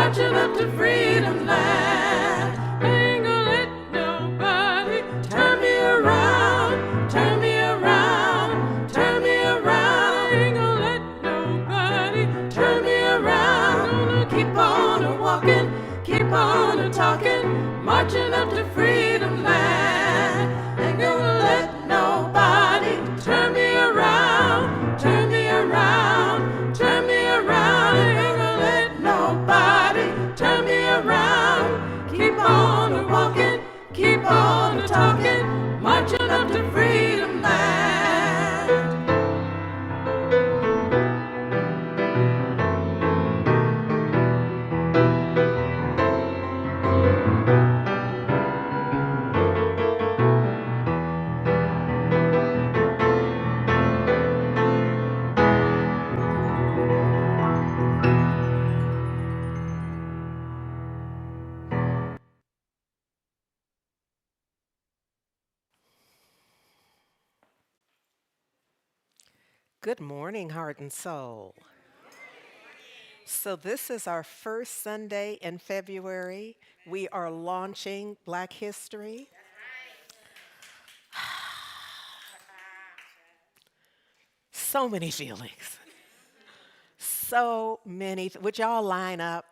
marching up to freedom land. Ain't gonna let nobody turn me around, turn me around, turn me around. Ain't gonna let nobody turn me around. Gonna keep on a walking, keep on a talking, marching up to freedom land. Ain't gonna let nobody turn me around, turn me around, turn me around. Ain't gonna let nobody turn me around. Keep on a walking, keep on a talking, marching up to freedom land. Good morning, heart and soul. So, this is our first Sunday in February. We are launching Black History. So many feelings. So many. Would y'all line up?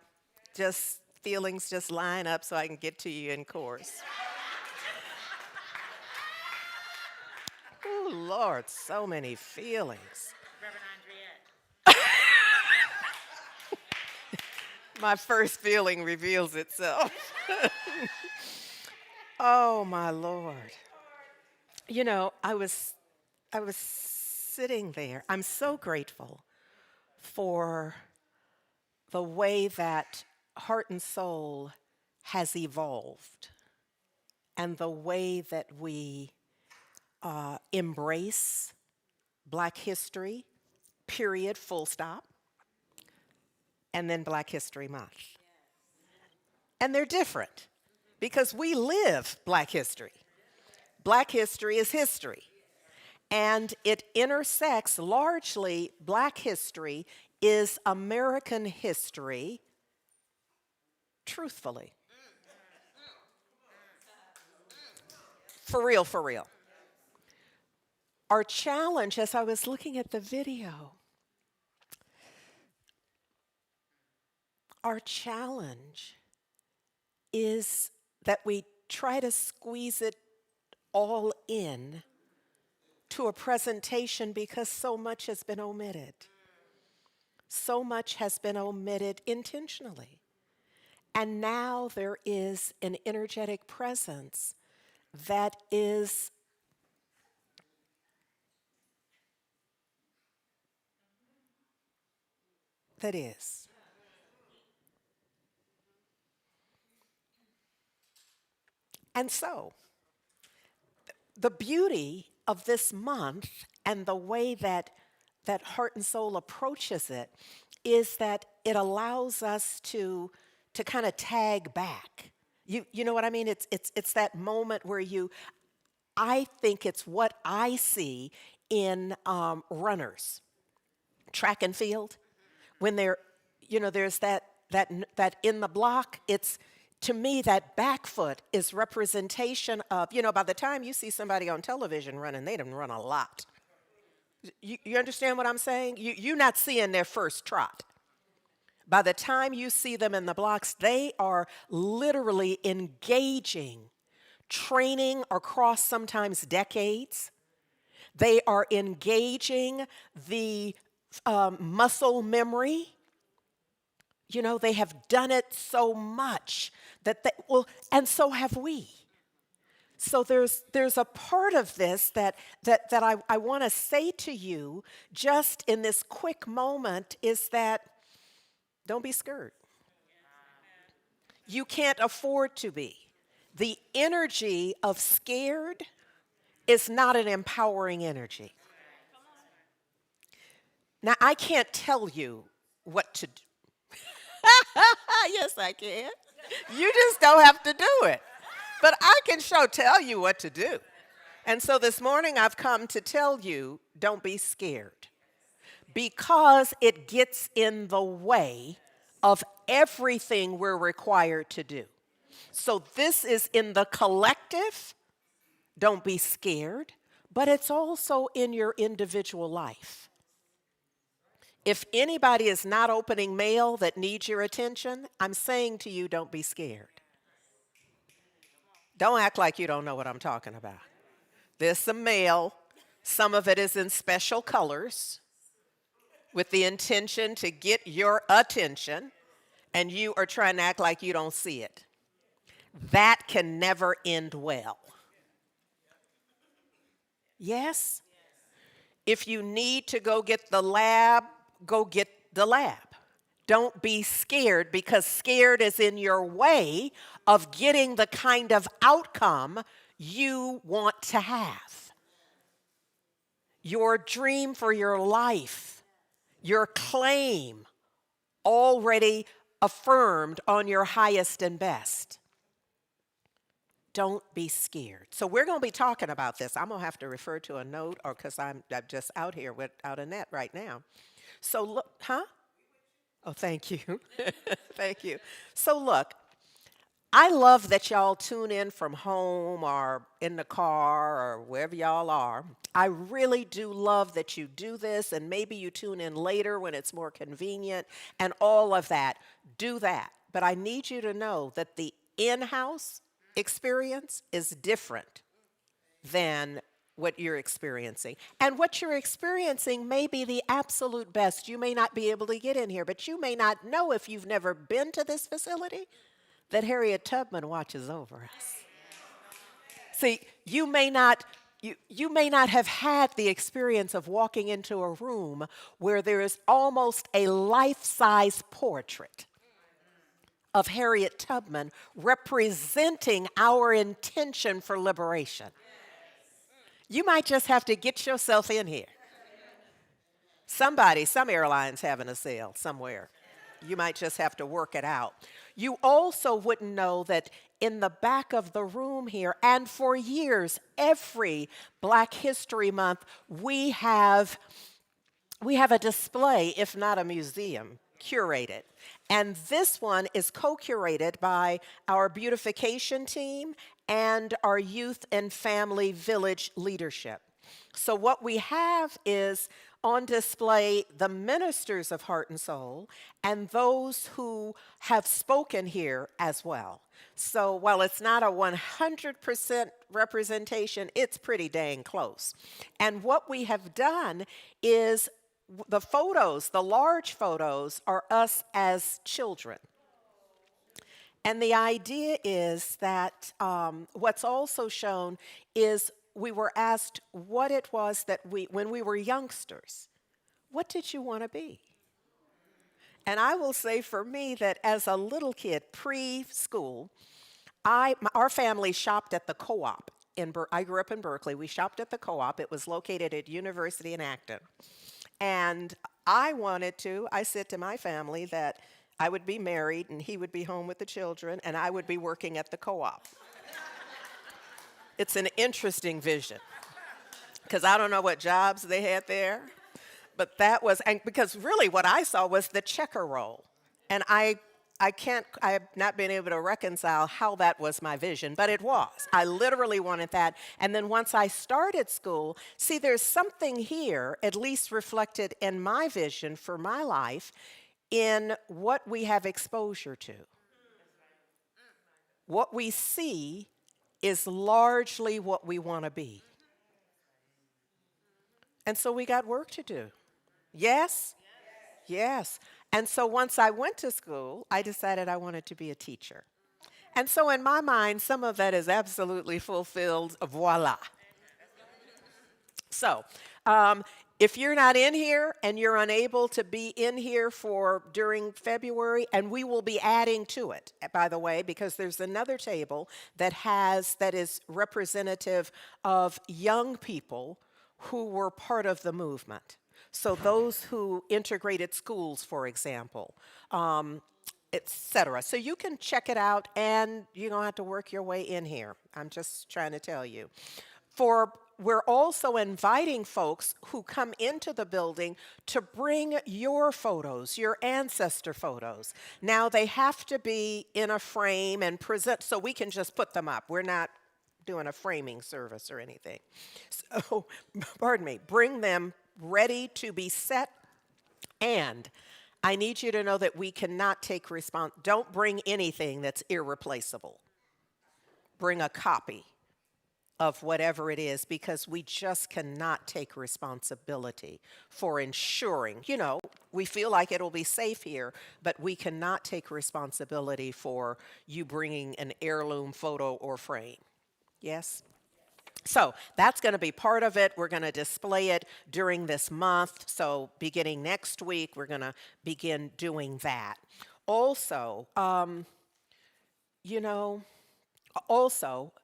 Just feelings just line up so I can get to you in course. Oh, Lord, so many feelings. My first feeling reveals itself. Oh, my Lord. You know, I was sitting there. I'm so grateful for the way that heart and soul has evolved and the way that we embrace Black history, period, full stop, and then Black History Month. And they're different because we live Black history. Black history is history. And it intersects largely, Black history is American history, truthfully. For real, for real. Our challenge, as I was looking at the video, our challenge is that we try to squeeze it all in to a presentation because so much has been omitted. So much has been omitted intentionally. And now there is an energetic presence that is that is. And so, the beauty of this month and the way that Heart and Soul approaches it is that it allows us to kind of tag back. You know what I mean? It's that moment where I think it's what I see in runners, track and field, when there's that in the block. It's, to me, that back foot is representation of, by the time you see somebody on television running, they done run a lot. You understand what I'm saying? You're not seeing their first trot. By the time you see them in the blocks, they are literally engaging, training across sometimes decades. They are engaging the muscle memory. They have done it so much and so have we. So there's a part of this that I want to say to you just in this quick moment is that don't be scared. You can't afford to be. The energy of scared is not an empowering energy. Now, I can't tell you what to do. Yes, I can. You just don't have to do it. But I can tell you what to do. And so this morning I've come to tell you, don't be scared. Because it gets in the way of everything we're required to do. So this is in the collective, don't be scared, but it's also in your individual life. If anybody is not opening mail that needs your attention, I'm saying to you, don't be scared. Don't act like you don't know what I'm talking about. There's some mail. Some of it is in special colors with the intention to get your attention, and you are trying to act like you don't see it. That can never end well. Yes? If you need to go get the lab, go get the lab. Don't be scared, because scared is in your way of getting the kind of outcome you want to have. Your dream for your life, your claim, already affirmed on your highest and best. Don't be scared. So we're going to be talking about this. I'm going to have to refer to a note, or because I'm just out here without a net right now. So look, huh? Oh, thank you. Thank you. So look, I love that y'all tune in from home or in the car or wherever y'all are. I really do love that you do this, and maybe you tune in later when it's more convenient and all of that. Do that. But I need you to know that the in-house experience is different than what you're experiencing. And what you're experiencing may be the absolute best. You may not be able to get in here, but you may not know, if you've never been to this facility, that Harriet Tubman watches over us. See, you may not have had the experience of walking into a room where there is almost a life-size portrait of Harriet Tubman representing our intention for liberation. You might just have to get yourself in here. Some airline's having a sale somewhere. You might just have to work it out. You also wouldn't know that in the back of the room here, and for years, every Black History Month, we have a display, if not a museum, curated. And this one is co-curated by our beautification team and our youth and family village leadership. So what we have is on display the ministers of Heart and Soul and those who have spoken here as well. So while it's not a 100% representation, it's pretty dang close. And what we have done is the photos, the large photos, are us as children. And the idea is that what's also shown is we were asked what it was that when we were youngsters, what did you want to be? And I will say for me that as a little kid, preschool, our family shopped at the Co-op. I grew up in Berkeley. We shopped at the Co-op. It was located at University in Acton. And I said to my family that I would be married and he would be home with the children and I would be working at the Co-op. It's an interesting vision because I don't know what jobs they had there, but and because really what I saw was the checker roll. And I have not been able to reconcile how that was my vision, but it was. I literally wanted that. And then once I started school, see, there's something here, at least reflected in my vision for my life, in what we have exposure to. What we see is largely what we want to be. And so we got work to do. Yes? Yes. And so once I went to school, I decided I wanted to be a teacher. And so in my mind, some of that is absolutely fulfilled, voila. So if you're not in here and you're unable to be in here during February, and we will be adding to it, by the way, because there's another table that is representative of young people who were part of the movement. So those who integrated schools, for example, etc. So you can check it out, and you don't have to work your way in here. I'm just trying to tell you. We're also inviting folks who come into the building to bring your photos, your ancestor photos. Now, they have to be in a frame and present, so we can just put them up. We're not doing a framing service or anything. So, pardon me, bring them ready to be set. And I need you to know that we cannot take don't bring anything that's irreplaceable. Bring a copy of whatever it is, because we just cannot take responsibility for ensuring, we feel like it'll be safe here, but we cannot take responsibility for you bringing an heirloom photo or frame. Yes? So that's going to be part of it. We're going to display it during this month. So beginning next week, we're going to begin doing that. Also,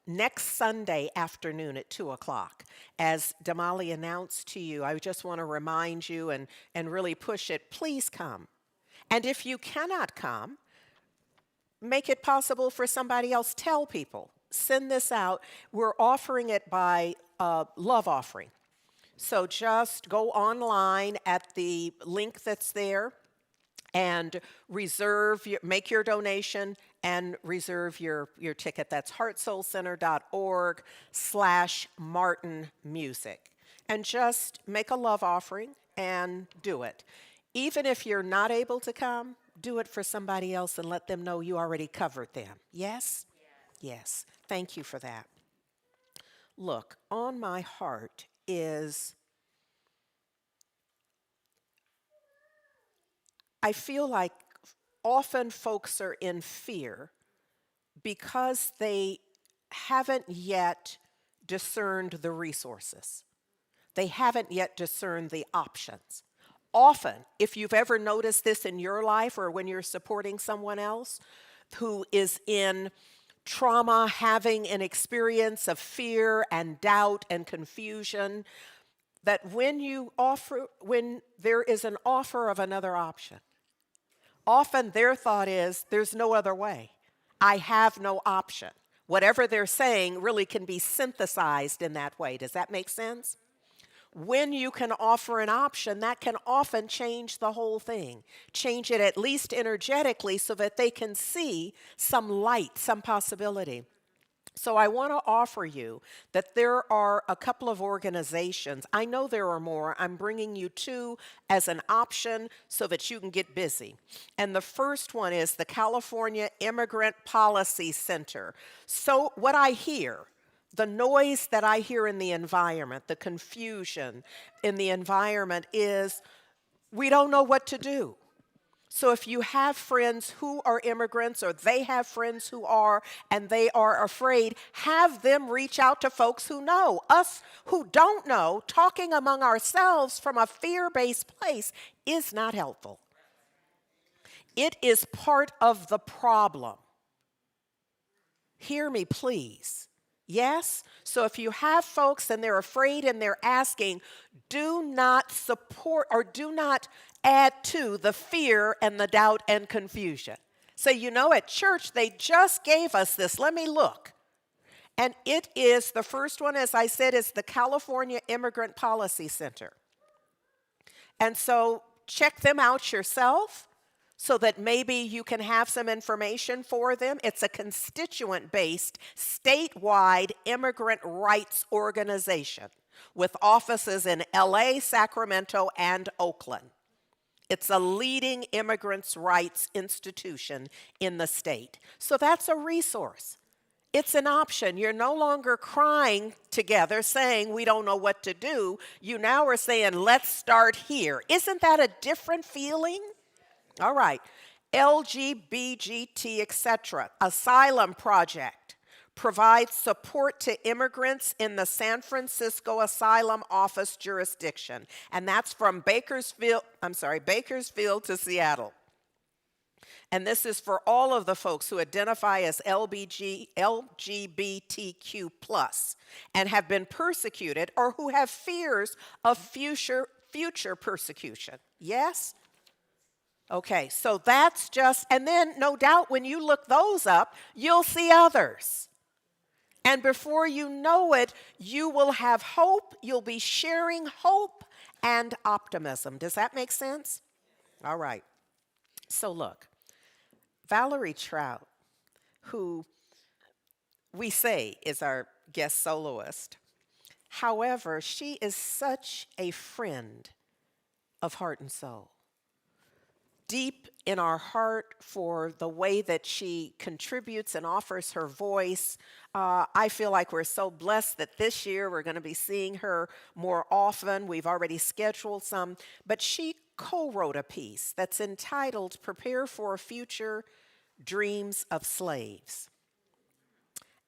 next Sunday afternoon at 2 o'clock, as Damali announced to you, I just want to remind you and really push it, please come. And if you cannot come, make it possible for somebody else. Tell people. Send this out. We're offering it by love offering. So just go online at the link that's there and make your donation and reserve your ticket. That's heartsoulcenter.org/Martin Music. And just make a love offering and do it. Even if you're not able to come, do it for somebody else and let them know you already covered them. Yes? Yes. Thank you for that. Look, on my heart is, I feel like often folks are in fear because they haven't yet discerned the resources. They haven't yet discerned the options. Often, if you've ever noticed this in your life or when you're supporting someone else who is in trauma, having an experience of fear and doubt and confusion, that when there is an offer of another option, often their thought is, there's no other way. I have no option. Whatever they're saying really can be synthesized in that way. Does that make sense? When you can offer an option, that can often change the whole thing. Change it at least energetically so that they can see some light, some possibility. So I want to offer you that there are a couple of organizations. I know there are more. I'm bringing you two as an option so that you can get busy. And the first one is the California Immigrant Policy Center. So what I hear, the noise that I hear in the environment, the confusion in the environment is, we don't know what to do. So if you have friends who are immigrants or they have friends who are and they are afraid, have them reach out to folks who know. Us who don't know, talking among ourselves from a fear-based place is not helpful. It is part of the problem. Hear me, please. Yes? So if you have folks and they're afraid and they're asking, do not support or do not add to the fear and the doubt and confusion. So at church they just gave us this. Let me look. And it is, the first one, as I said, is the California Immigrant Policy Center. And so check them out yourself so that maybe you can have some information for them. It's a constituent-based, statewide immigrant rights organization with offices in LA, Sacramento, and Oakland. It's a leading immigrants' rights institution in the state. So that's a resource. It's an option. You're no longer crying together saying we don't know what to do. You now are saying let's start here. Isn't that a different feeling? All right. LGBT, etc. Asylum Project provides support to immigrants in the San Francisco Asylum Office jurisdiction. And that's from Bakersfield to Seattle. And this is for all of the folks who identify as LGBTQ+ and have been persecuted or who have fears of future persecution. Yes? Okay, so that's just, and then no doubt when you look those up, you'll see others. And before you know it, you will have hope. You'll be sharing hope and optimism. Does that make sense? All right. So look, Valerie Trout, who we say is our guest soloist, however, she is such a friend of Heart and Soul. Deep in our heart for the way that she contributes and offers her voice. I feel like we're so blessed that this year we're going to be seeing her more often. We've already scheduled some, but she co-wrote a piece that's entitled Prepare for a Future, Dreams of Slaves.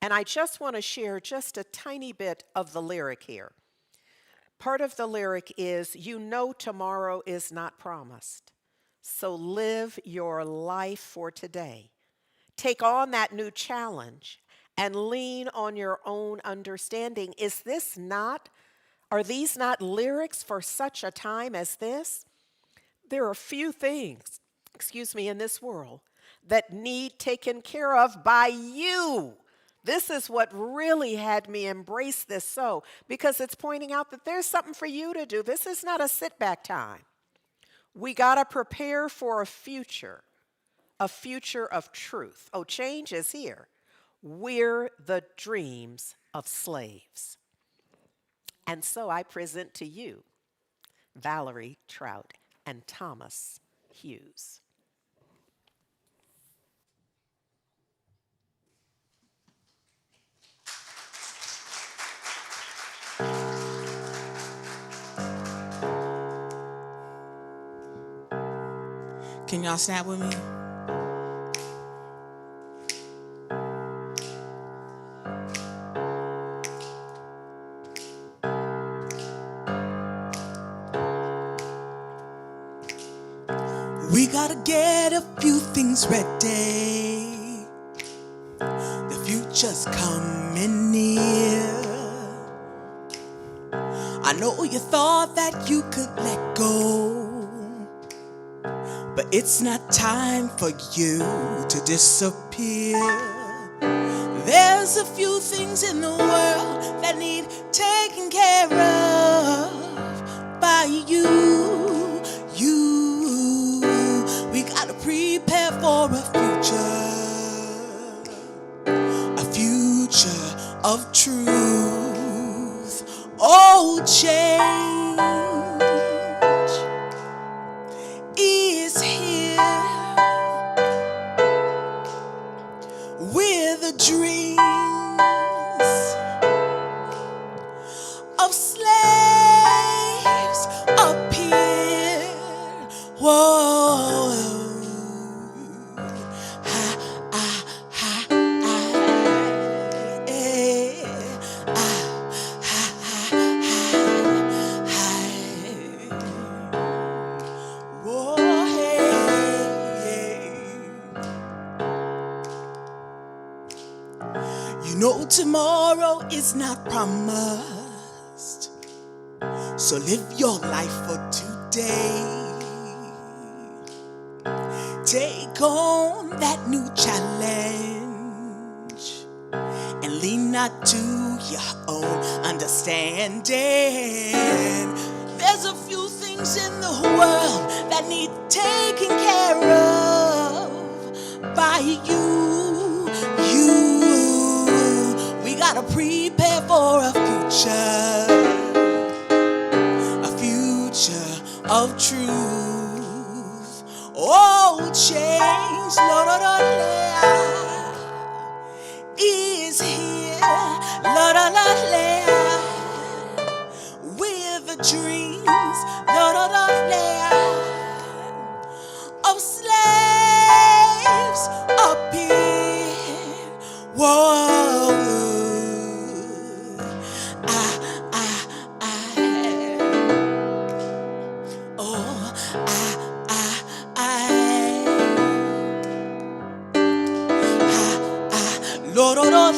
And I just want to share just a tiny bit of the lyric here. Part of the lyric is, you know tomorrow is not promised. So live your life for today. Take on that new challenge and lean on your own understanding. Are these not lyrics for such a time as this? There are few things, in this world that need taken care of by you. This is what really had me embrace this so, because it's pointing out that there's something for you to do. This is not a sit back time. We got to prepare for a future of truth. Oh, change is here. We're the dreams of slaves. And so I present to you Valerie Trout and Thomas Hughes. Can y'all snap with me? We gotta get a few things ready. The future's coming near. I know you thought that you could let go, but it's not time for you to disappear. There's a few things in the world that need taken care of by you. We gotta prepare for a future of truth. Oh, change is here with the dreams of slaves appear. Whoa. You know tomorrow is not promised, so live your life for today. Take on that new challenge and lean not to your own understanding. There's a few things in the world that need taken care of by you. We gotta prepare for a future of truth. Oh, change, Lord, is here, Lord, with the dreams, Lord, of slaves appear. Whoa, Lord,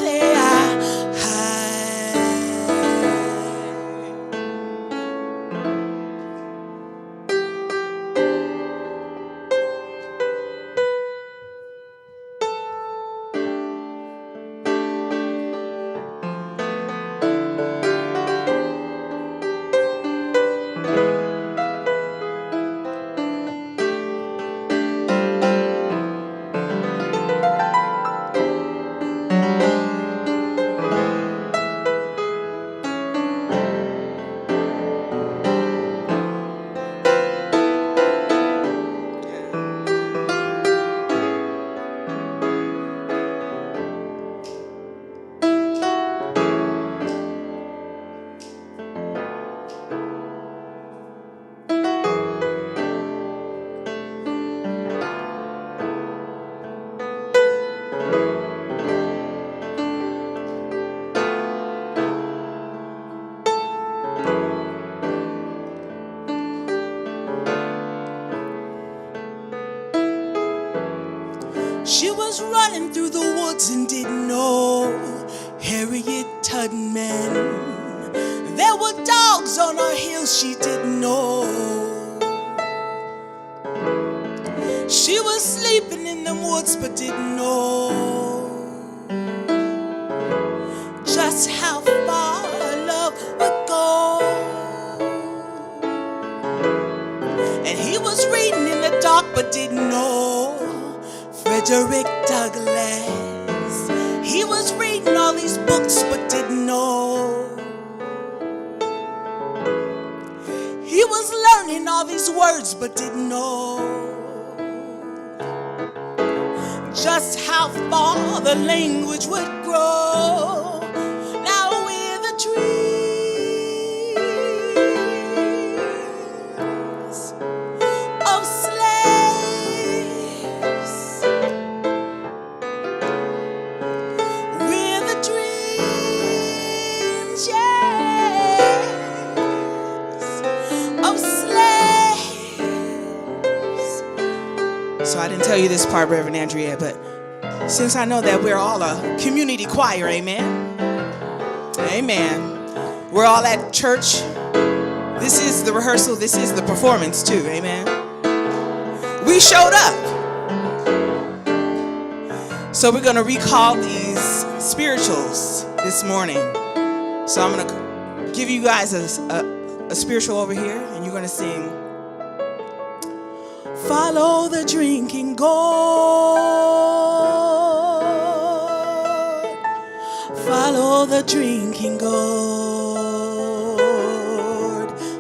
She was running through the woods and didn't know Harriet Tubman. There were dogs on her heels she didn't know. She was sleeping in them woods but didn't know just how far her love would go. And he was reading in the dark but didn't know Frederick Douglass. He was reading all these books but didn't know he was learning all these words but didn't know just how far the language would grow. Now we're the dreams of slaves. We're the dreams, yes, of slaves. So I didn't tell you this part, Reverend Andriette, but since I know that we're all a community choir, amen? Amen. We're all at church. This is the rehearsal. This is the performance too, amen? We showed up. So we're going to recall these spirituals this morning. So I'm going to give you guys a spiritual over here, and you're going to sing, "Follow the drinking gourd, follow the drinking gourd,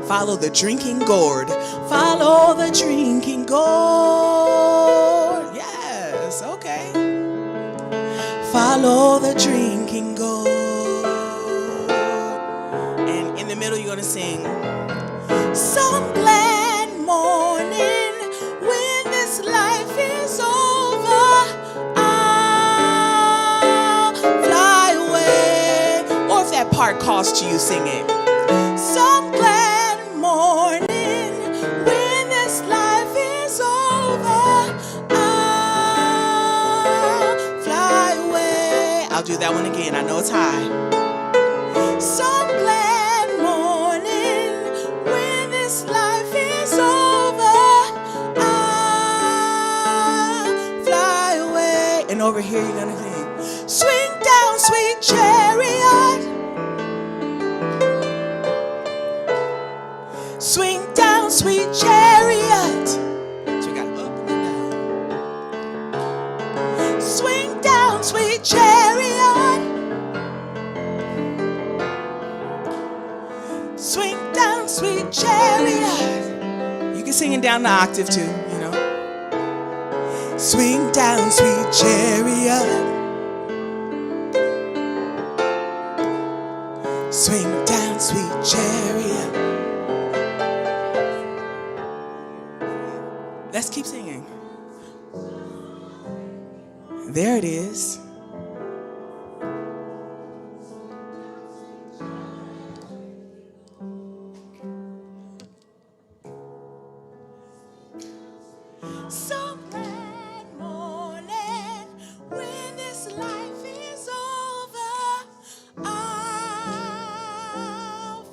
follow the drinking gourd, follow the drinking gourd." Yes, okay. Follow the drinking gourd. And in the middle you're going to sing, "Some glad morning when this life is over, I'll fly away." Or if that part calls to you, sing it. Some glad morning when this life is over, I'll fly away. I'll do that one again. I know it's high. Some glad morning when this life is over, I'll fly away. And over here you're gonna sing, "Swing down, sweet chariot, swing down, sweet chariot." So we got up and down. Swing down, sweet chariot, swing down, sweet chariot. You can sing it down the octave too, you know. Swing down, sweet chariot, swing down, sweet chariot. Let's keep singing. There it is. Some glad morning when this life is over, I'll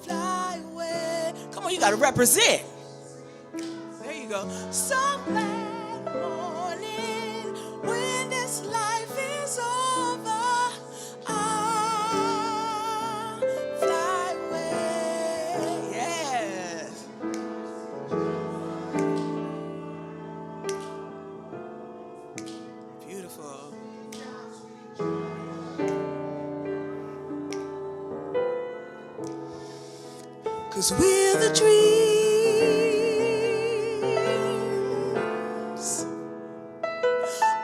fly away. Come on, you gotta represent. There you go. Some glad morning when this life is over, I'll fly away. Yes. Beautiful. 'Cause we're the dreams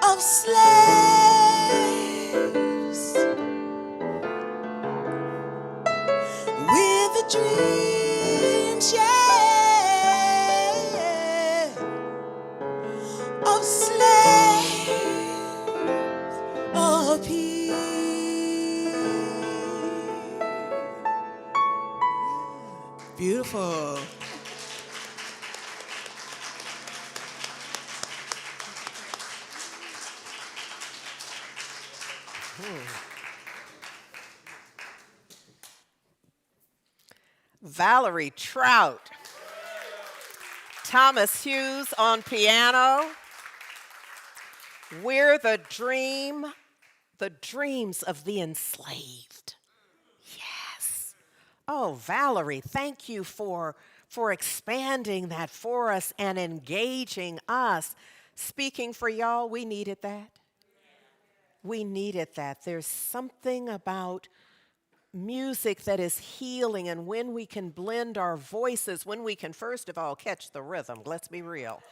of slaves. We're the dreams, yeah, of slaves, of peace. Beautiful. Valerie Trout. Thomas Hughes on piano. We're the dreams of the enslaved. Yes. Oh, Valerie, thank you for expanding that for us and engaging us. Speaking for y'all, we needed that. We needed that. There's something about music that is healing, and when we can blend our voices, when we can, first of all, catch the rhythm, let's be real.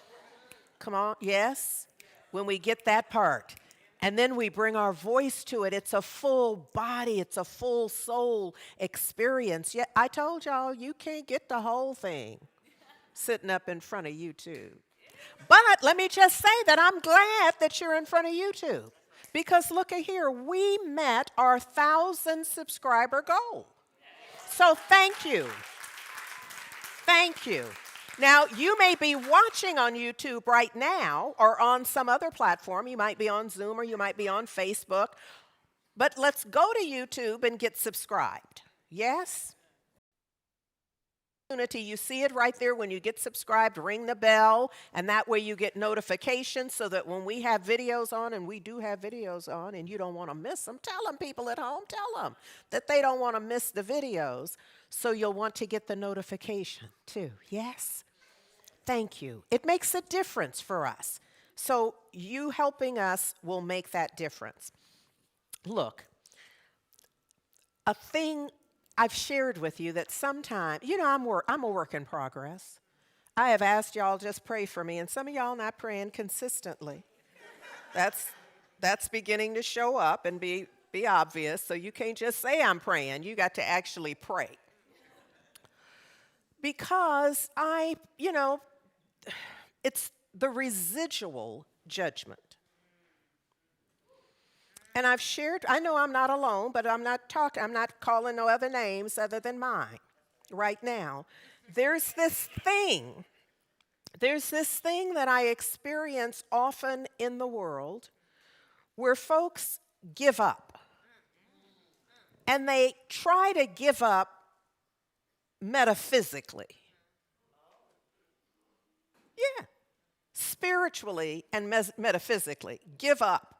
Come on, yes? When we get that part, and then we bring our voice to it, it's a full body, it's a full soul experience. Yet I told y'all, you can't get the whole thing sitting up in front of YouTube. But let me just say that I'm glad that you're in front of YouTube. Because look at here, we met our 1,000 subscriber goal. So thank you. Thank you. Now, you may be watching on YouTube right now or on some other platform. You might be on Zoom or you might be on Facebook. But let's go to YouTube and get subscribed. Yes? You see it right there when you get subscribed, ring the bell, and that way you get notifications so that when we have videos on, and we do have videos on, and you don't want to miss them, tell them, people at home, tell them that they don't want to miss the videos, so you'll want to get the notification too. Yes? Thank you. It makes a difference for us. So you helping us will make that difference. Look, a thing I've shared with you that sometimes, you know, I'm a work in progress. I have asked y'all just pray for me, and some of y'all not praying consistently. That's beginning to show up and be obvious, so you can't just say I'm praying. You got to actually pray. Because it's the residual judgment. And I've shared, I know I'm not alone, but I'm not calling no other names other than mine right now. There's this thing that I experience often in the world where folks give up. And they try to give up metaphysically. Yeah. Spiritually and metaphysically, give up.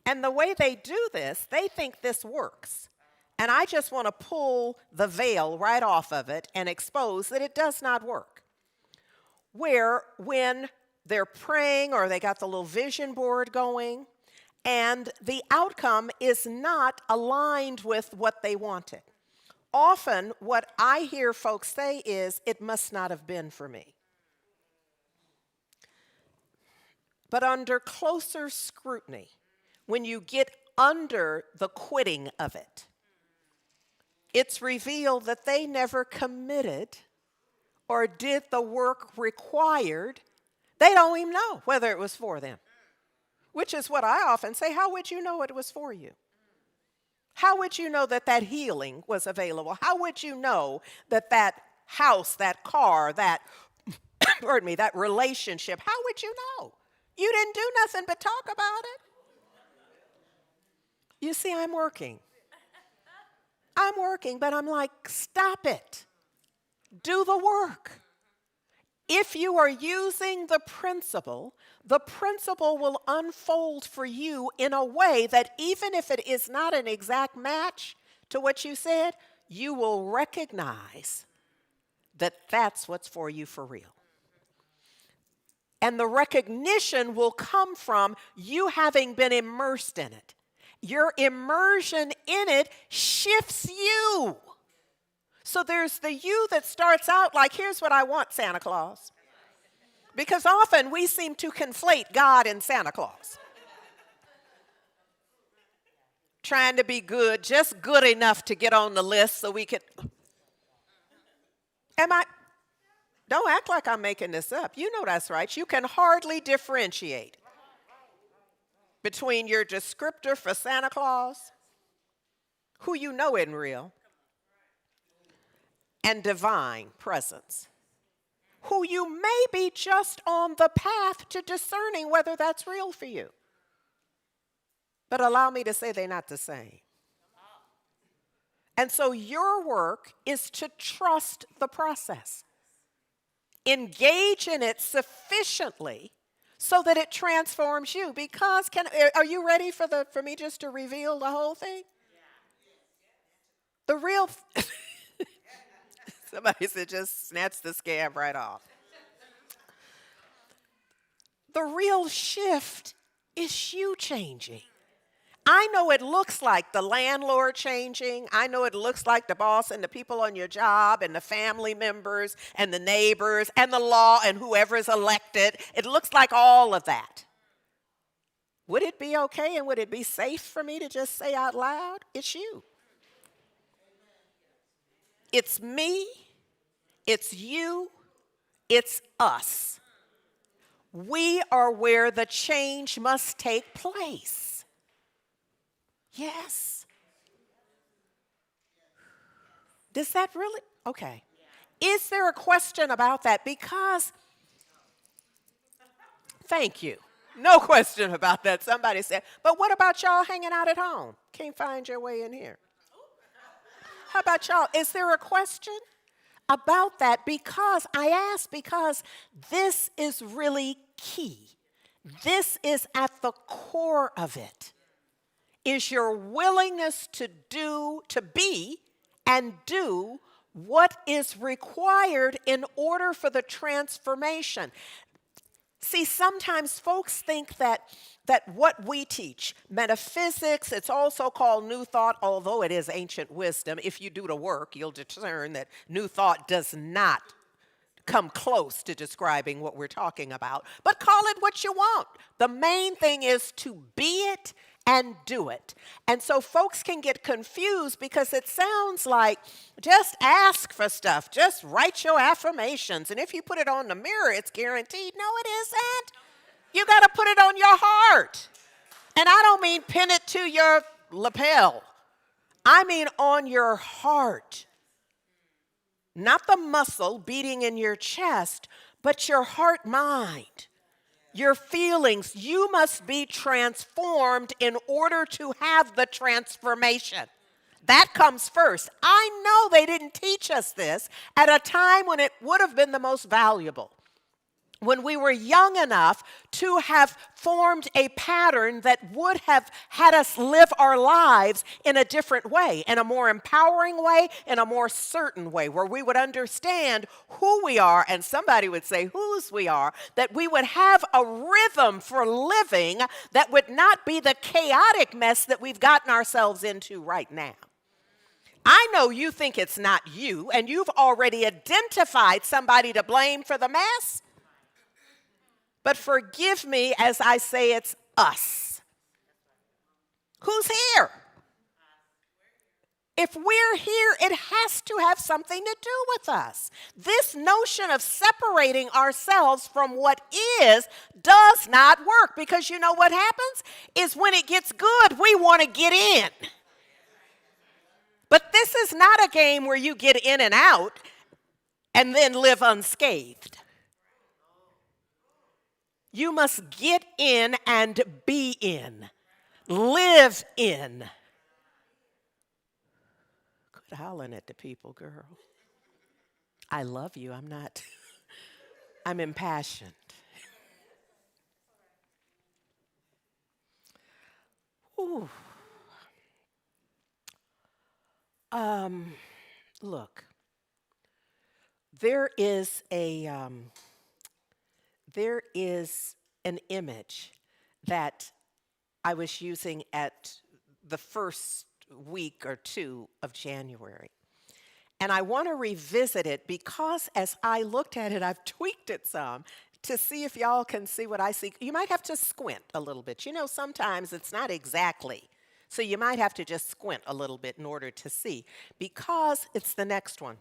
And the way they do this, they think this works. And I just want to pull the veil right off of it and expose that it does not work. Where when they're praying or they got the little vision board going and the outcome is not aligned with what they wanted. Often what I hear folks say is, it must not have been for me. But under closer scrutiny, when you get under the quitting of it, it's revealed that they never committed or did the work required. They don't even know whether it was for them, which is what I often say. How would you know it was for you? How would you know that that healing was available? How would you know that that house, that car, that, pardon me, that relationship, how would you know? You didn't do nothing but talk about it. You see, I'm working, but I'm like, stop it. Do the work. If you are using the principle will unfold for you in a way that even if it is not an exact match to what you said, you will recognize that that's what's for you for real. And the recognition will come from you having been immersed in it. Your immersion in it shifts you. So there's the you that starts out like, here's what I want, Santa Claus. Because often we seem to conflate God and Santa Claus. Trying to be good, just good enough to get on the list so we can. Don't act like I'm making this up. You know that's right. You can hardly differentiate between your descriptor for Santa Claus, who you know isn't real, and divine presence, who you may be just on the path to discerning whether that's real for you. But allow me to say they're not the same. And so your work is to trust the process. Engage in it sufficiently so that it transforms you. Because are you ready for me just to reveal the whole thing? The real somebody said just snatch the scab right off. The real shift is you changing. I know it looks like the landlord changing. I know it looks like the boss and the people on your job and the family members and the neighbors and the law and whoever is elected. It looks like all of that. Would it be okay and would it be safe for me to just say out loud, it's you? It's me, it's you, it's us. We are where the change must take place. Yes. Does that really? Okay. Is there a question about that? Because, thank you. No question about that. Somebody said, but what about y'all hanging out at home? Can't find your way in here. How about y'all? Is there a question about that? Because I ask, because this is really key. This is at the core of it. Is your willingness to be and do what is required in order for the transformation. See, sometimes folks think that what we teach, metaphysics, it's also called New Thought, although it is ancient wisdom. If you do the work, you'll discern that New Thought does not come close to describing what we're talking about. But call it what you want. The main thing is to be it and do it. And so folks can get confused because it sounds like just ask for stuff, just write your affirmations, and if you put it on the mirror, it's guaranteed. No, it isn't. You got to put it on your heart. And I don't mean pin it to your lapel. I mean on your heart. Not the muscle beating in your chest, but your heart mind. Your feelings, you must be transformed in order to have the transformation. That comes first. I know they didn't teach us this at a time when it would have been the most valuable. When we were young enough to have formed a pattern that would have had us live our lives in a different way, in a more empowering way, in a more certain way, where we would understand who we are, and somebody would say whose we are, that we would have a rhythm for living that would not be the chaotic mess that we've gotten ourselves into right now. I know you think it's not you, and you've already identified somebody to blame for the mess. But forgive me as I say it's us. Who's here? If we're here, it has to have something to do with us. This notion of separating ourselves from what is does not work, because you know what happens is when it gets good, we want to get in. But this is not a game where you get in and out and then live unscathed. You must get in and be in. Live in. Quit hollering at the people, girl. I love you. I'm not. I'm impassioned. Ooh. Look. There is an image that I was using at the first week or two of January. And I want to revisit it because as I looked at it, I've tweaked it some to see if y'all can see what I see. You might have to squint a little bit. You know, sometimes it's not exactly. So you might have to just squint a little bit in order to see, because it's the next one.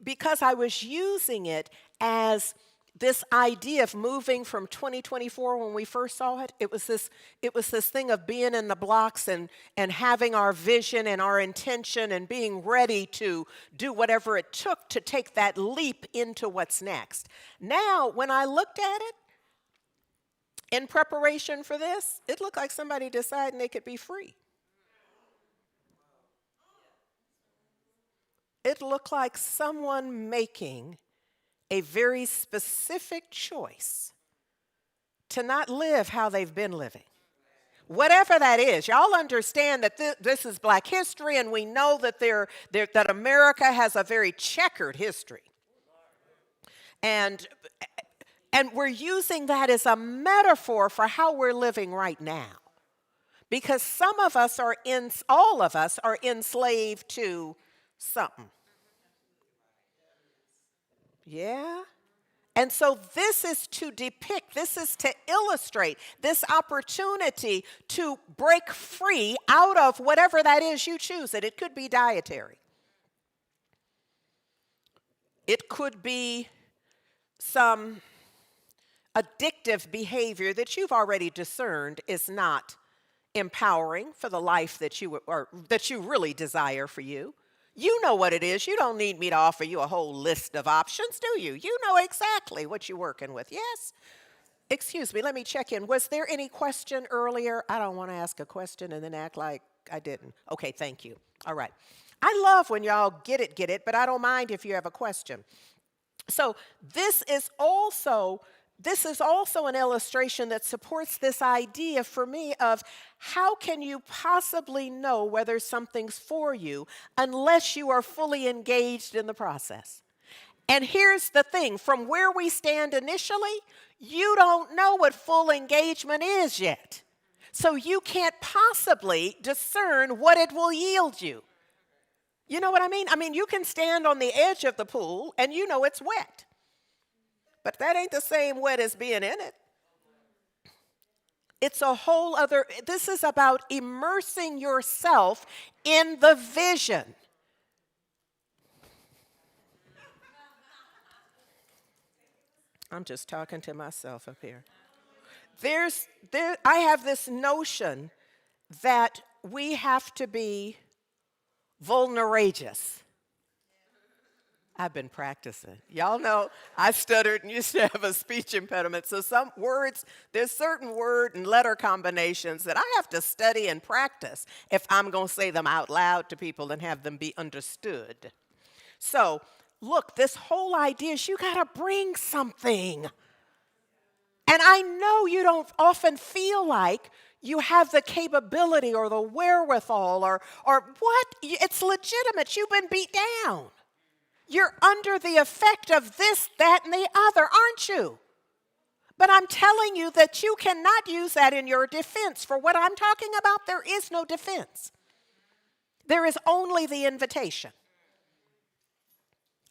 Because I was using it as this idea of moving from 2024 when we first saw it. It was this thing of being in the blocks and having our vision and our intention and being ready to do whatever it took to take that leap into what's next. Now, when I looked at it, in preparation for this, it looked like somebody deciding they could be free. it looked like someone making a very specific choice to not live how they've been living. Whatever that is, y'all understand that this is Black history, and we know that that America has a very checkered history. And we're using that as a metaphor for how we're living right now. Because all of us are enslaved to something. Yeah? And so this is to depict, this is to illustrate this opportunity to break free out of whatever that is you choose it. It could be dietary. It could be some addictive behavior that you've already discerned is not empowering for the life that you really desire for you. You know what it is. You don't need me to offer you a whole list of options, do you? You know exactly what you're working with, yes? Excuse me, let me check in. Was there any question earlier? I don't want to ask a question and then act like I didn't. Okay, thank you. All right. I love when y'all get it, but I don't mind if you have a question. So this is also an illustration that supports this idea for me of how can you possibly know whether something's for you unless you are fully engaged in the process. And here's the thing, from where we stand initially, you don't know what full engagement is yet. So you can't possibly discern what it will yield you. You know what I mean? I mean, you can stand on the edge of the pool and you know it's wet. But that ain't the same wet as being in it. It's a whole other, this is about immersing yourself in the vision. I'm just talking to myself up here. I have this notion that we have to be vulnerageous. I've been practicing. Y'all know I stuttered and used to have a speech impediment. So some words, there's certain word and letter combinations that I have to study and practice if I'm going to say them out loud to people and have them be understood. So look, this whole idea is you got to bring something. And I know you don't often feel like you have the capability or the wherewithal or what? It's legitimate. You've been beat down. You're under the effect of this, that, and the other, aren't you? But I'm telling you that you cannot use that in your defense. For what I'm talking about, there is no defense. There is only the invitation.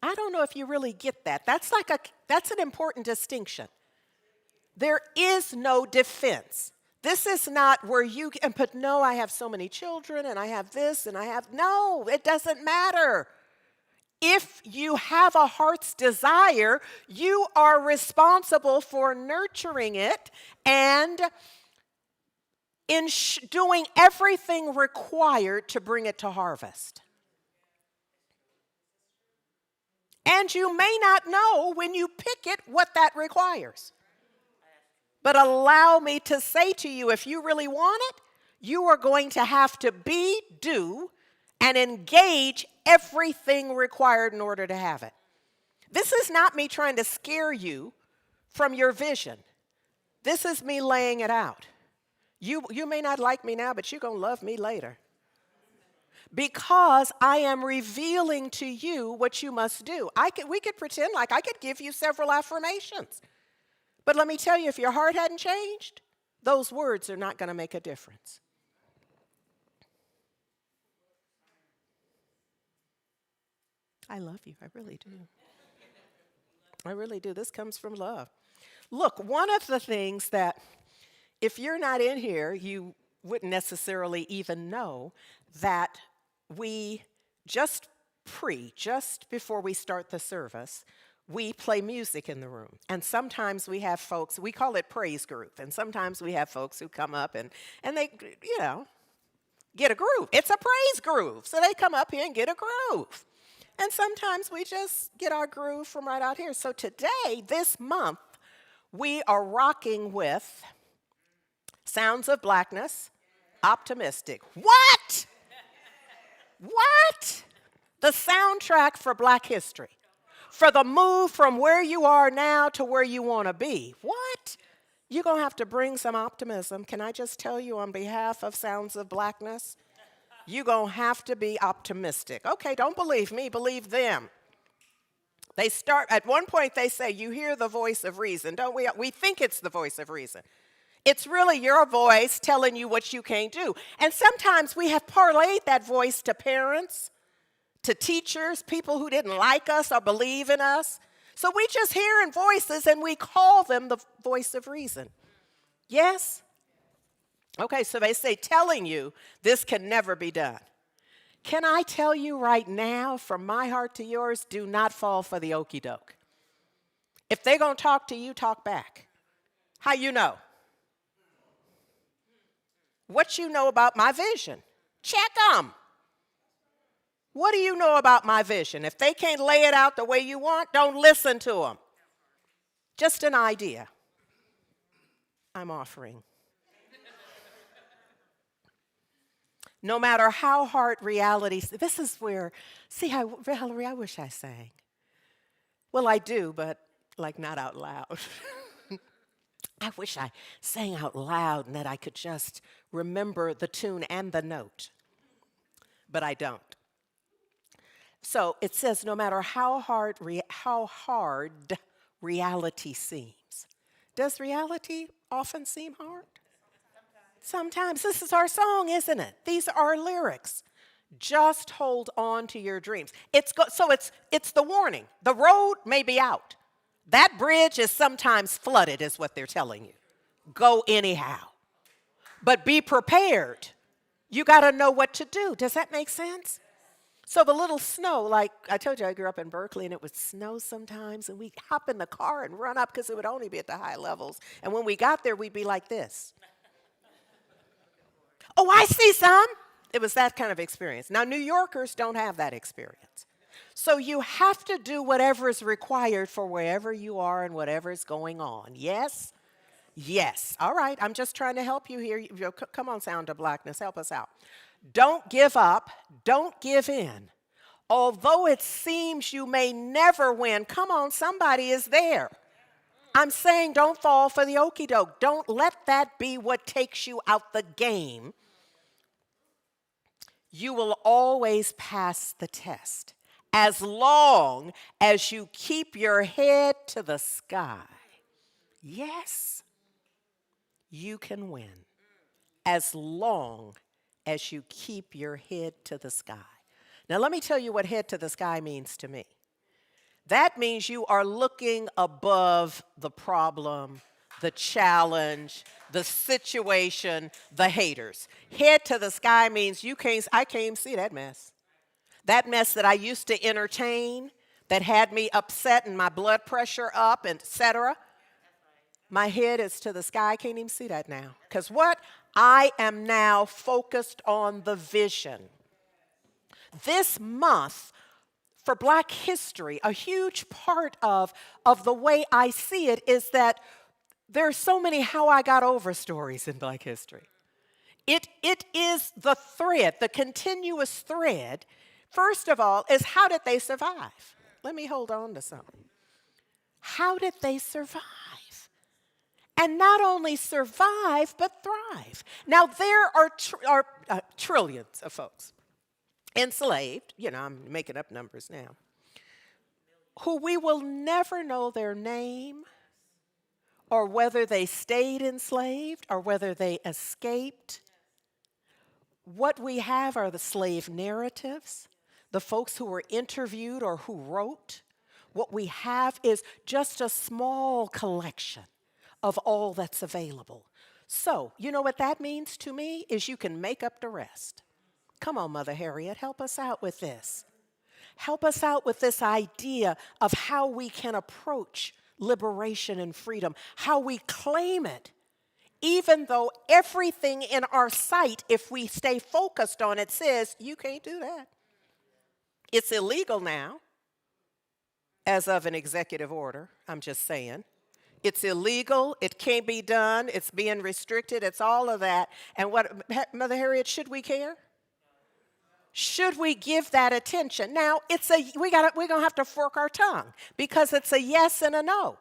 I don't know if you really get that. That's an important distinction. There is no defense. This is not where but no, I have so many children and I have this and no, it doesn't matter. If you have a heart's desire, you are responsible for nurturing it and in doing everything required to bring it to harvest. And you may not know when you pick it what that requires. But allow me to say to you, if you really want it, you are going to have to do, and engage everything required in order to have it. This is not me trying to scare you from your vision. This is me laying it out. You may not like me now, but you're going to love me later. Because I am revealing to you what you must do. We could pretend like I could give you several affirmations. But let me tell you, if your heart hadn't changed, those words are not going to make a difference. I love you. I really do. I really do. This comes from love. Look, one of the things that if you're not in here, you wouldn't necessarily even know that we just before we start the service, we play music in the room. And sometimes we have folks, we call it praise group. And sometimes we have folks who come up and they, get a groove. It's a praise groove. So they come up here and get a groove. And sometimes we just get our groove from right out here. So today, this month, we are rocking with Sounds of Blackness, Optimistic. What? What? The soundtrack for Black history. For the move from where you are now to where you want to be. What? You're going to have to bring some optimism. Can I just tell you on behalf of Sounds of Blackness? You're going to have to be optimistic. Okay, don't believe me, believe them. They start, at one point they say, you hear the voice of reason, don't we? We think it's the voice of reason. It's really your voice telling you what you can't do. And sometimes we have parlayed that voice to parents, to teachers, people who didn't like us or believe in us. So we just hearing voices and we call them the voice of reason. Yes? Okay, so they say telling you this can never be done. Can I tell you right now, from my heart to yours, do not fall for the okie doke. If they're going to talk to you, talk back. How you know? What you know about my vision? Check them. What do you know about my vision? If they can't lay it out the way you want, don't listen to them. Just an idea I'm offering. No matter how hard reality, this is where, see how, Valerie, I wish I sang. Well, I do, but like not out loud. I wish I sang out loud and that I could just remember the tune and the note, but I don't. So it says, no matter how hard reality seems. Does reality often seem hard? Sometimes. This is our song, isn't it? These are our lyrics. Just hold on to your dreams. It's the warning. The road may be out. That bridge is sometimes flooded, is what they're telling you. Go anyhow. But be prepared. You got to know what to do. Does that make sense? So the little snow, like I told you, I grew up in Berkeley, and it would snow sometimes, and we'd hop in the car and run up because it would only be at the high levels. And when we got there, we'd be like this. Oh, I see some. It was that kind of experience. Now, New Yorkers don't have that experience. So you have to do whatever is required for wherever you are and whatever is going on. Yes? Yes. All right. I'm just trying to help you here. Come on, Sound of Blackness. Help us out. Don't give up. Don't give in. Although it seems you may never win, come on, somebody is there. I'm saying don't fall for the okie doke. Don't let that be what takes you out the game. You will always pass the test as long as you keep your head to the sky. Yes, you can win as long as you keep your head to the sky. Now, let me tell you what head to the sky means to me. That means you are looking above the problem, the challenge, the situation, the haters. Head to the sky means I can't even see that mess. That mess that I used to entertain, that had me upset and my blood pressure up, and et cetera. My head is to the sky. I can't even see that now. Because what? I am now focused on the vision. This month, for Black history, a huge part of the way I see it is that there are so many how I got over stories in Black history. It is the thread, the continuous thread. First of all, is how did they survive? Let me hold on to something. How did they survive? And not only survive, but thrive. Now, there are trillions of folks enslaved, I'm making up numbers now, who we will never know their name or whether they stayed enslaved or whether they escaped. What we have are the slave narratives, the folks who were interviewed or who wrote. What we have is just a small collection of all that's available. So, you know what that means to me is you can make up the rest. Come on, Mother Harriet, help us out with this. Help us out with this idea of how we can approach liberation and freedom, how we claim it, even though everything in our sight, if we stay focused on it, says, you can't do that. It's illegal now, as of an executive order, I'm just saying. It's illegal, it can't be done, it's being restricted, it's all of that. And what, Mother Harriet, should we care? Should we give that attention? Now, we're going to have to fork our tongue because it's a yes and a no.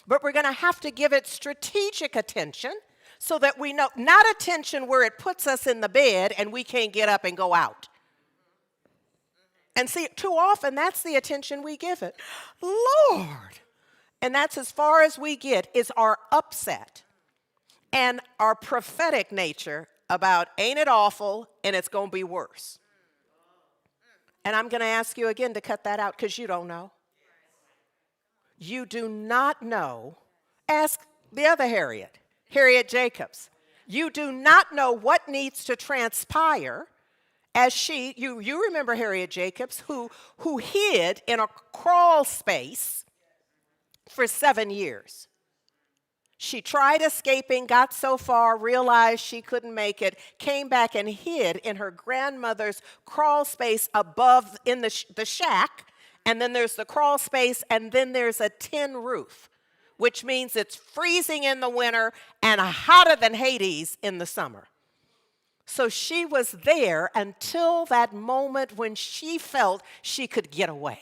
But we're going to have to give it strategic attention so that we know, not attention where it puts us in the bed and we can't get up and go out. And see, too often that's the attention we give it. Lord. And that's as far as we get is our upset and our prophetic nature about ain't it awful and it's going to be worse. And I'm going to ask you again to cut that out because you don't know. You do not know. Ask the other Harriet Jacobs. You do not know what needs to transpire as you remember Harriet Jacobs who hid in a crawl space for 7 years. She tried escaping, got so far, realized she couldn't make it, came back and hid in her grandmother's crawl space above in the shack, and then there's the crawl space, and then there's a tin roof, which means it's freezing in the winter and hotter than Hades in the summer. So she was there until that moment when she felt she could get away.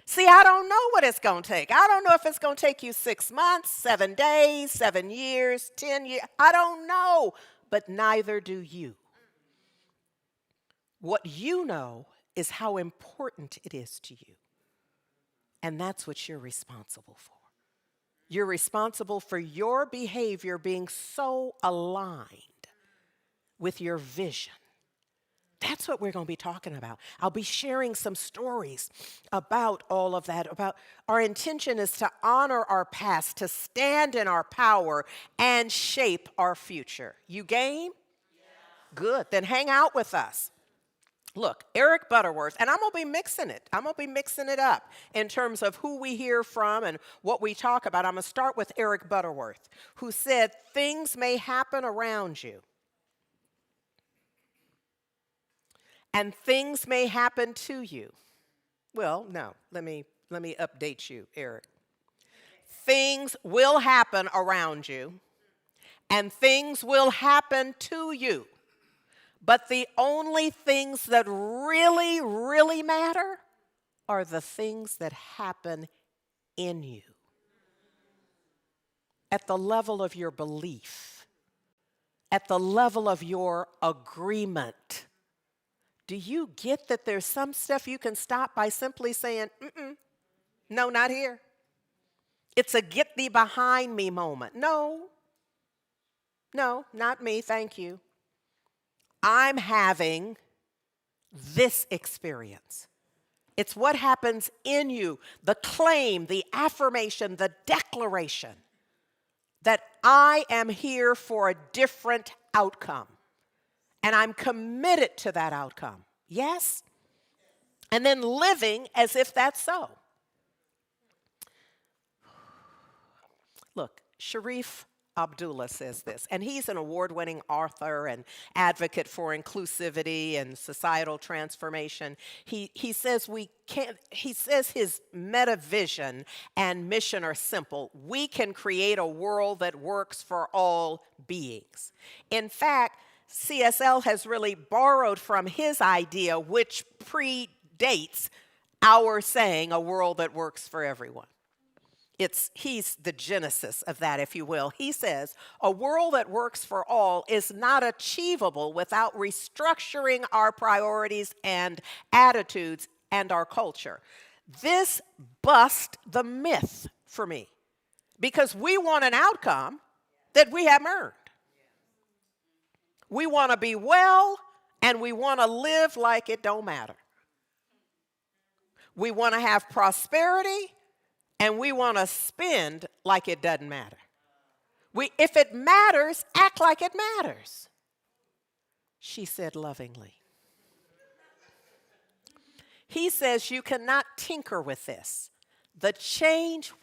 See, I don't know what it's going to take. I don't know if it's going to take you 6 months, 7 days, 7 years, 10 years. I don't know, but neither do you. What you know is how important it is to you. And that's what you're responsible for. You're responsible for your behavior being so aligned with your vision. That's what we're going to be talking about. I'll be sharing some stories about all of that. About our intention is to honor our past, to stand in our power, and shape our future. You game? Yeah. Good. Then hang out with us. Look, Eric Butterworth, and I'm going to be mixing it. I'm going to be mixing it up in terms of who we hear from and what we talk about. I'm going to start with Eric Butterworth, who said, things may happen around you. And things may happen to you. Well, no, let me update you, Eric. Things will happen around you, and things will happen to you. But the only things that really, really matter are the things that happen in you. At the level of your belief, at the level of your agreement. Do you get that there's some stuff you can stop by simply saying, no, not here. It's a get thee behind me moment. No, not me, thank you. I'm having this experience. It's what happens in you, the claim, the affirmation, the declaration that I am here for a different outcome. And I'm committed to that outcome. Yes? And then living as if that's so. Look, Sharif Abdullah says this, and he's an award-winning author and advocate for inclusivity and societal transformation. He says his meta vision and mission are simple. We can create a world that works for all beings. In fact, CSL has really borrowed from his idea, which predates our saying a world that works for everyone. He's the genesis of that, if you will. He says, a world that works for all is not achievable without restructuring our priorities and attitudes and our culture. This busts the myth for me because we want an outcome that we haven't earned. We want to be well, and we want to live like it don't matter. We want to have prosperity, and we want to spend like it doesn't matter. If it matters, act like it matters, she said lovingly. He says you cannot tinker with this. The change,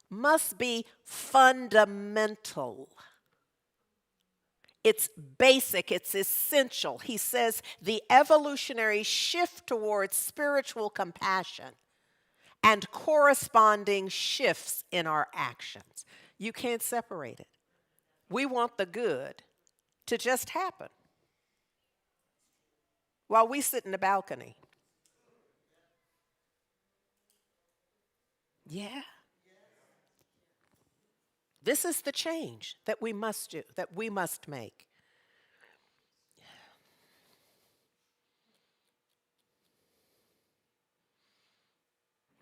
must be fundamental. It's basic, it's essential. He says the evolutionary shift towards spiritual compassion and corresponding shifts in our actions. You can't separate it. We want the good to just happen. while we sit in the balcony. Yeah. This is the change that we must do, that we must make.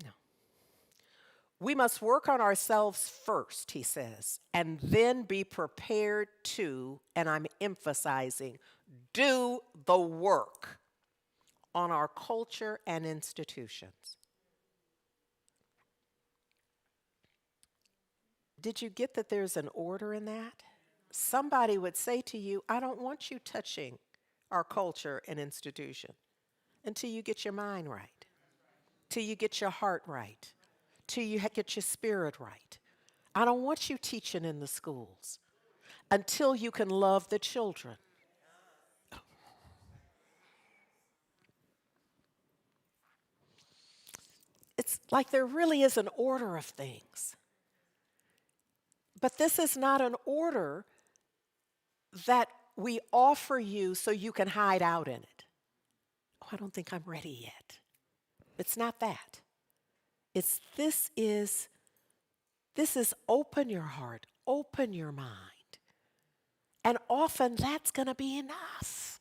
No. We must work on ourselves first, he says, and then be prepared to, and I'm emphasizing, do the work on our culture and institutions. Did you get that there's an order in that? Somebody would say to you, I don't want you touching our culture and institution until you get your mind right, till you get your heart right, till you get your spirit right. I don't want you teaching in the schools until you can love the children. It's like there really is an order of things. But this is not an order that we offer you so you can hide out in it. Oh, I don't think I'm ready yet. It's not that. It's this is open your heart, open your mind. And often that's going to be enough.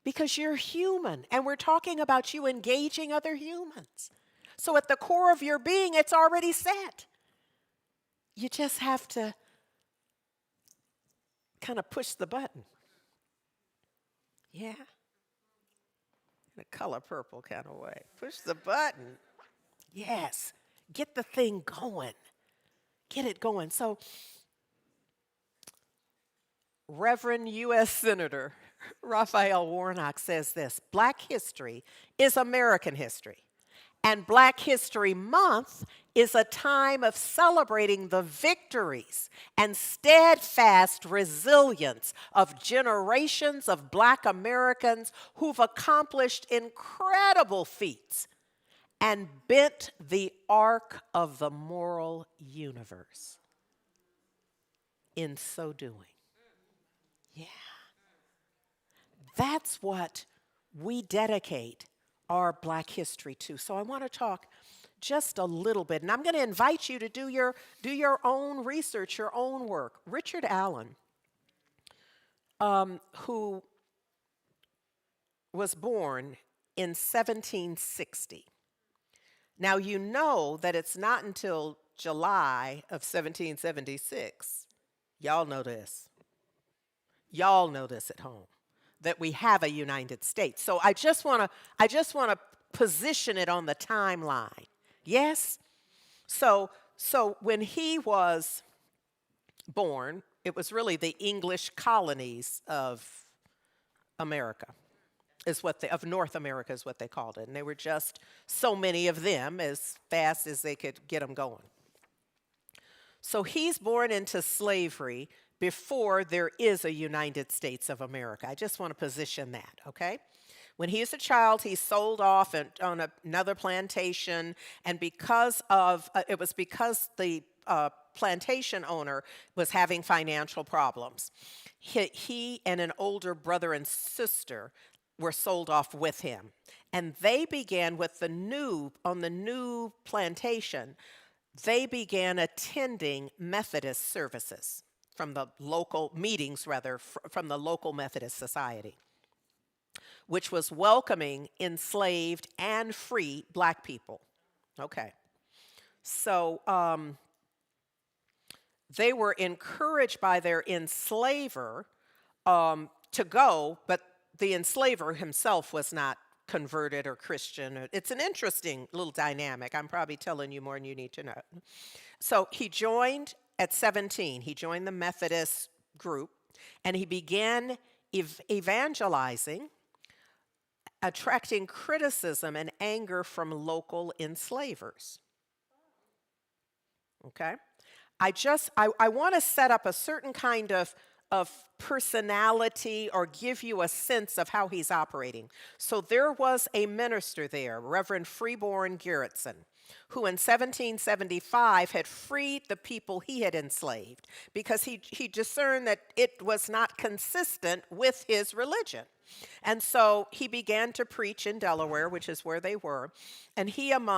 Because you're human, and we're talking about you engaging other humans. So at the core of your being, it's already set. You just have to kind of push the button. Yeah. In a color purple kind of way. Push the button. Yes. Get the thing going. Get it going. So, Reverend U.S. Senator Raphael Warnock says this: Black history is American history. And Black History Month is a time of celebrating the victories and steadfast resilience of generations of Black Americans who've accomplished incredible feats and bent the arc of the moral universe in so doing. Yeah. That's what we dedicate our Black history to. So I want to talk just a little bit, and I'm going to invite you to do your own research, your own work. Richard Allen, who was born in 1760. Now you know that it's not until July of 1776. Y'all know this. Y'all know this at home, that we have a United States. So I just want to position it on the timeline. Yes? So when he was born, it was really the English colonies of America, of North America is what they called it. And there were just so many of them as fast as they could get them going. So he's born into slavery before there is a United States of America. I just want to position that, okay? When he was a child, he sold off on another plantation, and because the plantation owner was having financial problems, he and an older brother and sister were sold off with him, and they began on the new plantation. They began attending Methodist services from the local meetings, from the local Methodist Society, which was welcoming enslaved and free Black people. Okay. So they were encouraged by their enslaver to go, but the enslaver himself was not converted or Christian. It's an interesting little dynamic. I'm probably telling you more than you need to know. So he joined at 17. He joined the Methodist group, and he began evangelizing, attracting criticism and anger from local enslavers. Okay? I want to set up a certain kind of of personality or give you a sense of how he's operating. So there was a minister there, Reverend Freeborn Garretson, who in 1775 had freed the people he had enslaved because he discerned that it was not consistent with his religion. And so he began to preach in Delaware, which is where they were, and he and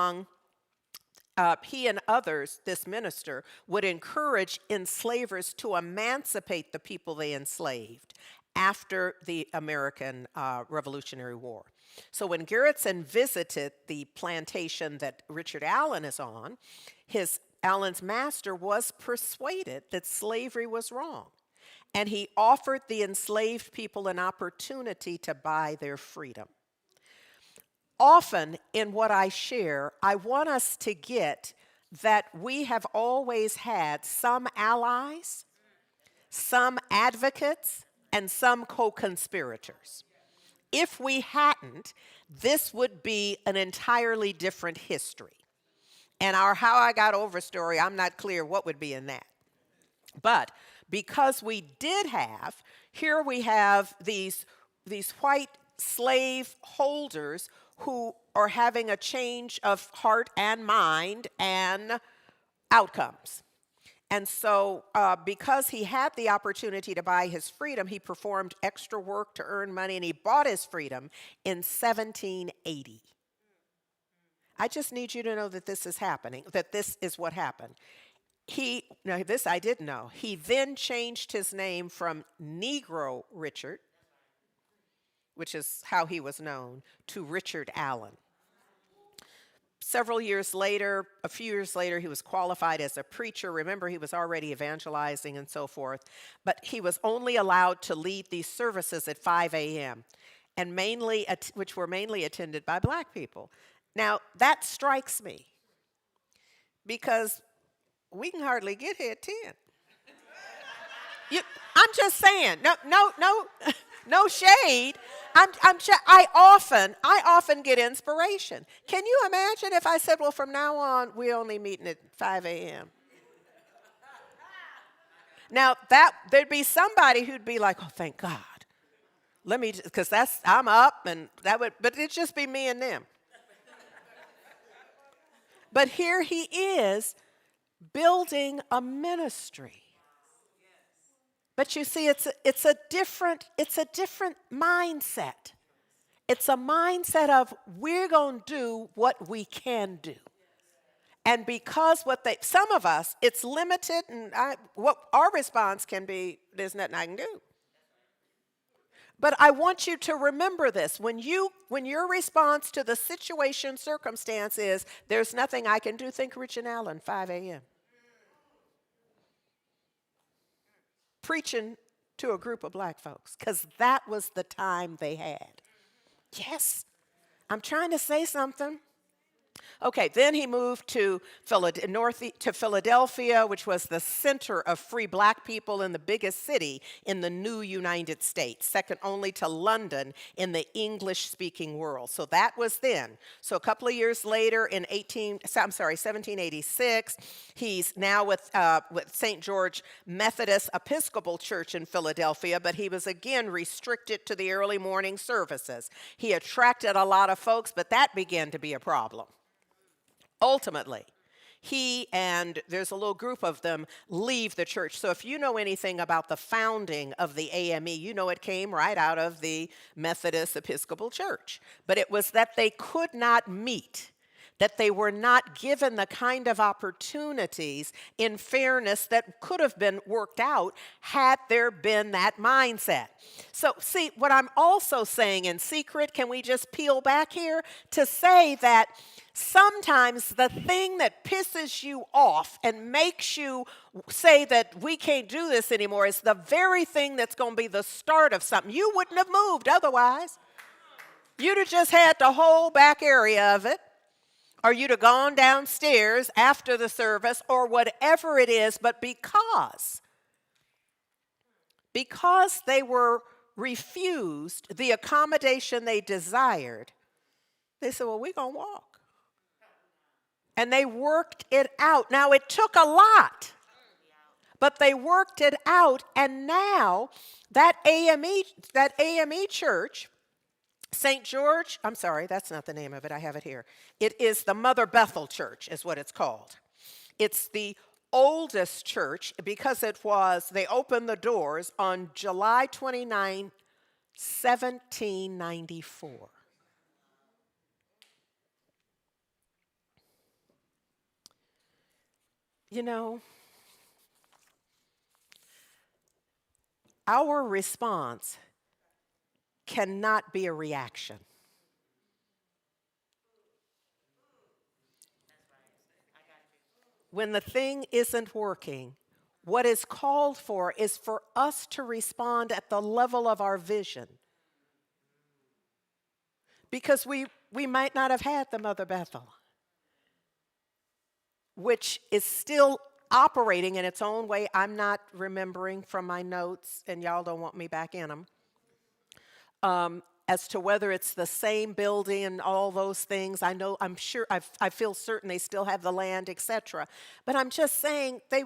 others, this minister, would encourage enslavers to emancipate the people they enslaved after the American Revolutionary War. So when Garretson visited the plantation that Richard Allen is on, Allen's master was persuaded that slavery was wrong. And he offered the enslaved people an opportunity to buy their freedom. Often in what I share, I want us to get that we have always had some allies, some advocates, and some co-conspirators. If we hadn't, this would be an entirely different history. And our How I Got Over story, I'm not clear what would be in that. But because we did have, here we have these white slave holders who are having a change of heart and mind and outcomes. And so because he had the opportunity to buy his freedom, he performed extra work to earn money, and he bought his freedom in 1780. I just need you to know that this is happening, that this is what happened. Now this I didn't know. He then changed his name from Negro Richard, which is how he was known, to Richard Allen. Several years later, a few years later, he was qualified as a preacher. Remember, he was already evangelizing and so forth, but he was only allowed to lead these services at 5 a.m., and which were mainly attended by black people. Now, that strikes me because we can hardly get here at 10. I'm just saying, no shade. I often get inspiration. Can you imagine if I said, well, from now on, we're only meeting at 5 a.m.? Now, there'd be somebody who'd be like, oh, thank God. Because I'm up, and but it'd just be me and them. But here he is building a ministry. But you see, it's a different mindset. It's a mindset of we're going to do what we can do. And because some of us, it's limited, and what our response can be, there's nothing I can do. But I want you to remember this. When your response to the situation, circumstance is, there's nothing I can do, think Richard Allen, 5 a.m. Preaching to a group of black folks, because that was the time they had. Yes, I'm trying to say something. Okay, then he moved to Philadelphia, which was the center of free black people and the biggest city in the new United States, second only to London in the English-speaking world. So that was then. So a couple of years later, in 1786, he's now with St. George Methodist Episcopal Church in Philadelphia, but he was again restricted to the early morning services. He attracted a lot of folks, but that began to be a problem. Ultimately, he and there's a little group of them leave the church. So if you know anything about the founding of the AME, you know it came right out of the Methodist Episcopal Church. But it was that they could not meet, that they were not given the kind of opportunities in fairness that could have been worked out had there been that mindset. So see, what I'm also saying in secret, can we just peel back here to say that sometimes the thing that pisses you off and makes you say that we can't do this anymore is the very thing that's going to be the start of something. You wouldn't have moved otherwise. You'd have just had the whole back area of it, or you'd have gone downstairs after the service, or whatever it is, but because they were refused the accommodation they desired, they said, well, we're going to walk. And they worked it out. Now, it took a lot, But they worked it out, and now that AME church, St. George, I'm sorry, that's not the name of it, I have it here. It is the Mother Bethel Church is what it's called. It's the oldest church because they opened the doors on July 29, 1794. You know, our response cannot be a reaction. When the thing isn't working, what is called for is for us to respond at the level of our vision. Because we might not have had the Mother Bethel, which is still operating in its own way. I'm not remembering from my notes, and y'all don't want me back in them, as to whether it's the same building and all those things. I'm sure, I feel certain they still have the land, etc. But I'm just saying they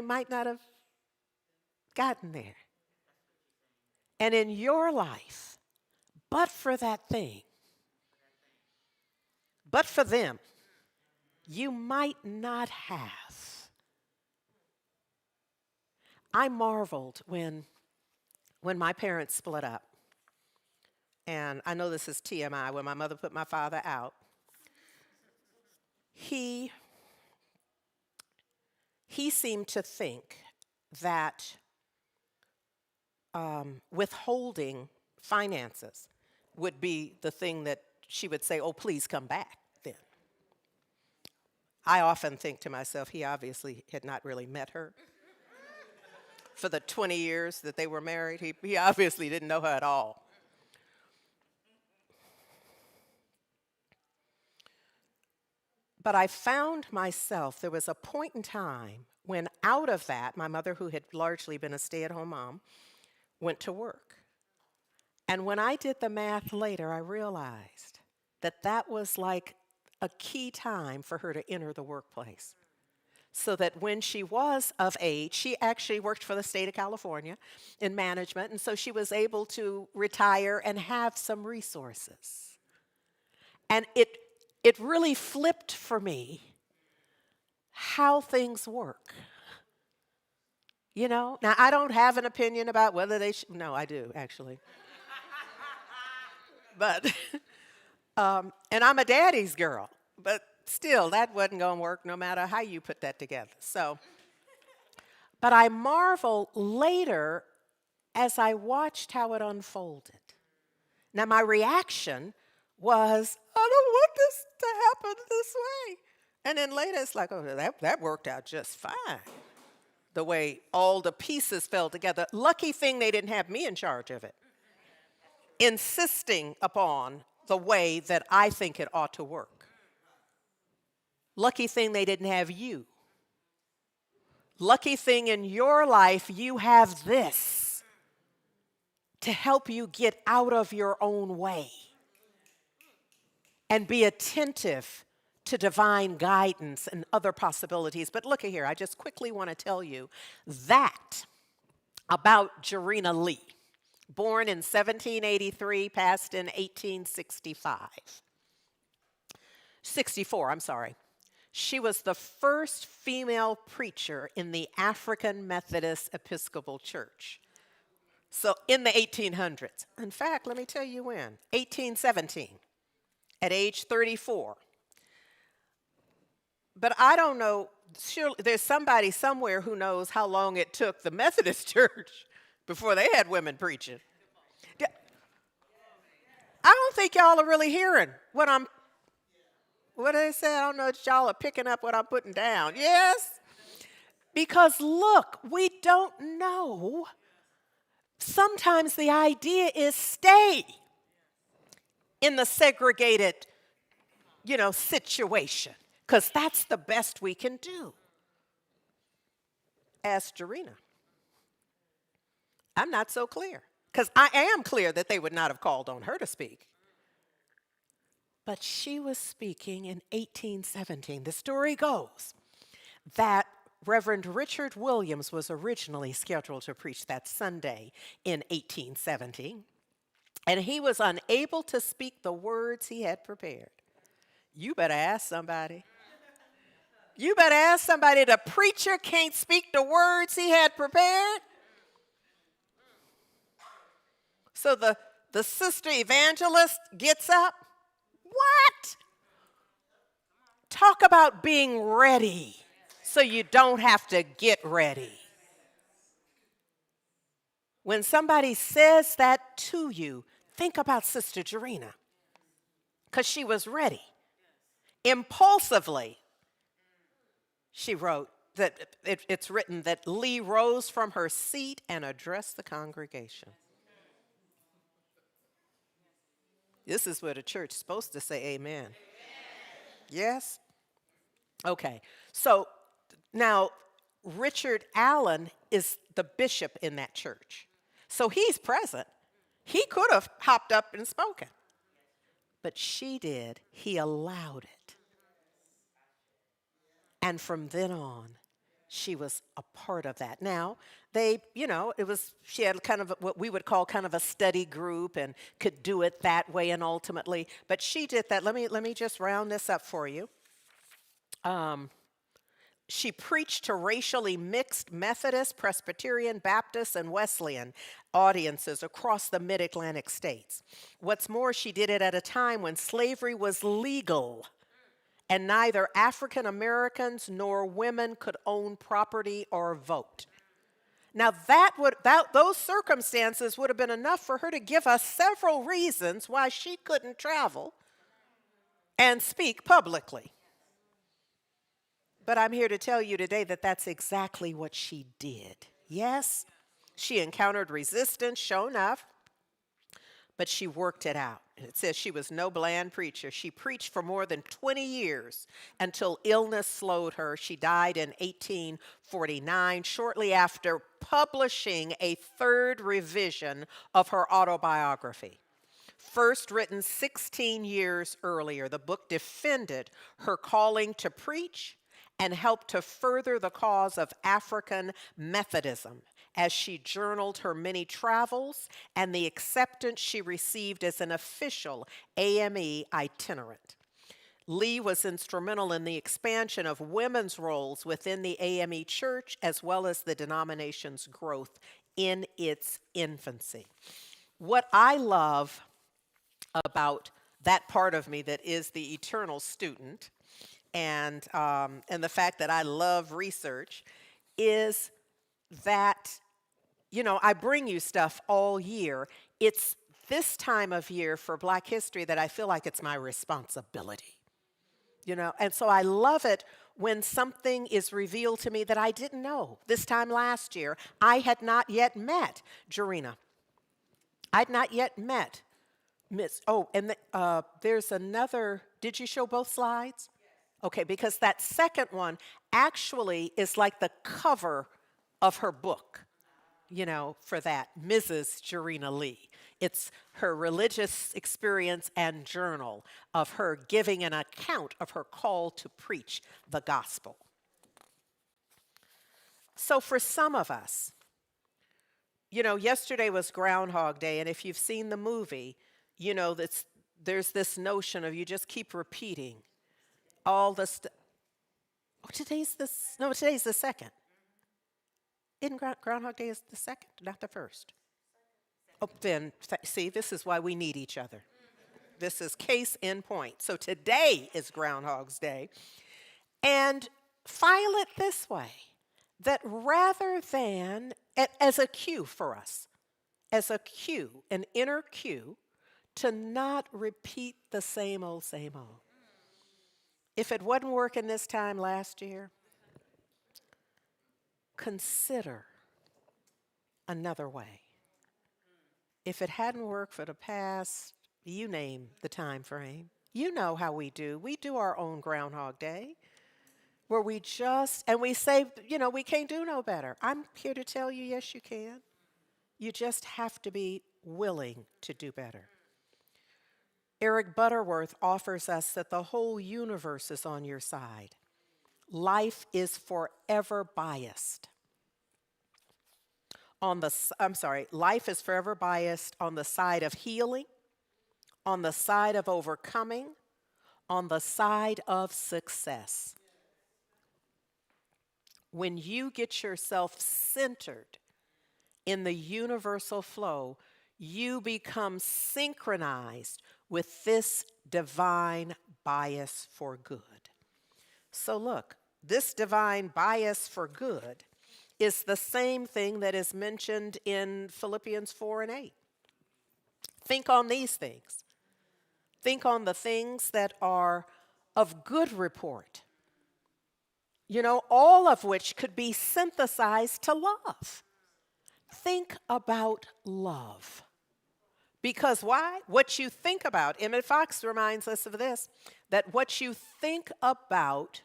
might not have gotten there. And in your life, but for that thing, but for them, you might not have. I marveled when my parents split up. And I know this is TMI, when my mother put my father out. He seemed to think that withholding finances would be the thing that she would say, oh, please come back then. I often think to myself, he obviously had not really met her. For the 20 years that they were married, he obviously didn't know her at all. But I found myself, there was a point in time when out of that, my mother, who had largely been a stay-at-home mom, went to work. And when I did the math later, I realized that was like a key time for her to enter the workplace. So that when she was of age, she actually worked for the state of California in management, and so she was able to retire and have some resources. And it really flipped for me how things work. You know, now I don't have an opinion about whether they should. No, I do, actually. But, and I'm a daddy's girl, but still, that wasn't going to work no matter how you put that together. So, but I marvel later as I watched how it unfolded. Now, my reaction was, I don't want this to happen this way. And then later it's like, oh, that worked out just fine. The way all the pieces fell together. Lucky thing they didn't have me in charge of it. Insisting upon the way that I think it ought to work. Lucky thing they didn't have you. Lucky thing in your life you have this to help you get out of your own way and be attentive to divine guidance and other possibilities. But look at here, I just quickly want to tell you that about Jarena Lee, born in 1783, passed in 64, I'm sorry. She was the first female preacher in the African Methodist Episcopal Church. So in the 1800s. In fact, let me tell you when. 1817, at age 34. But I don't know, surely there's somebody somewhere who knows how long it took the Methodist Church before they had women preaching. I don't think y'all are really hearing what do they say? I don't know if y'all are picking up what I'm putting down. Yes? Because look, we don't know. Sometimes the idea is stay in the segregated, situation, because that's the best we can do. Ask Jarena. I'm not so clear, because I am clear that they would not have called on her to speak. But she was speaking in 1817. The story goes that Reverend Richard Williams was originally scheduled to preach that Sunday in 1870, and he was unable to speak the words he had prepared. You better ask somebody. You better ask somebody. The preacher can't speak the words he had prepared. So the sister evangelist gets up. What? Talk about being ready so you don't have to get ready. When somebody says that to you, think about Sister Jarena, because she was ready. Impulsively, she wrote that it's written that Lee rose from her seat and addressed the congregation. This is where the church is supposed to say amen. Yes? Okay. So now Richard Allen is the bishop in that church. So he's present. He could have hopped up and spoken. But she did. He allowed it. And from then on, she was a part of that. Now, she had kind of what we would call kind of a study group and could do it that way and ultimately. But she did that. Let me just round this up for you. She preached to racially mixed Methodist, Presbyterian, Baptist, and Wesleyan audiences across the mid-Atlantic states. What's more, she did it at a time when slavery was legal and neither African Americans nor women could own property or vote. Now, those circumstances would have been enough for her to give us several reasons why she couldn't travel and speak publicly. But I'm here to tell you today that that's exactly what she did. Yes, she encountered resistance, sure enough, but she worked it out. It says she was no bland preacher. She preached for more than 20 years until illness slowed her. She died in 1849, shortly after publishing a third revision of her autobiography. First written 16 years earlier, the book defended her calling to preach and helped to further the cause of African Methodism as she journaled her many travels and the acceptance she received as an official AME itinerant. Lee was instrumental in the expansion of women's roles within the AME Church as well as the denomination's growth in its infancy. What I love about that part of me that is the eternal student and the fact that I love research is that, I bring you stuff all year. It's this time of year for Black History that I feel like it's my responsibility, and so I love it when something is revealed to me that I didn't know. This time last year, I had not yet met Jarena. I'd not yet met Miss, there's another, did you show both slides? Okay, because that second one actually is like the cover of her book, for that, Mrs. Jarena Lee. It's her religious experience and journal of her giving an account of her call to preach the gospel. So for some of us, yesterday was Groundhog Day, and if you've seen the movie, there's this notion of you just keep repeating all the stuff. Today's the second. Isn't Groundhog Day is the second, not the first? Oh, then, see, this is why we need each other. This is case in point. So today is Groundhog's Day. And file it this way, that rather than, as a cue for us, as a cue, an inner cue, to not repeat the same old, same old. If it wasn't working this time last year, consider another way. If it hadn't worked for the past, you name the time frame, you know how we do. We do our own Groundhog Day, where we say, we can't do no better. I'm here to tell you, yes, you can. You just have to be willing to do better. Eric Butterworth offers us that the whole universe is on your side. life is forever biased. Life is forever biased on the side of healing, on the side of overcoming, on the side of success. When you get yourself centered in the universal flow, you become synchronized with this divine bias for good. So look, this divine bias for good is the same thing that is mentioned in Philippians 4 and 8. Think on these things. Think on the things that are of good report. All of which could be synthesized to love. Think about love. Because why? What you think about, Emmett Fox reminds us of this, that what you think about,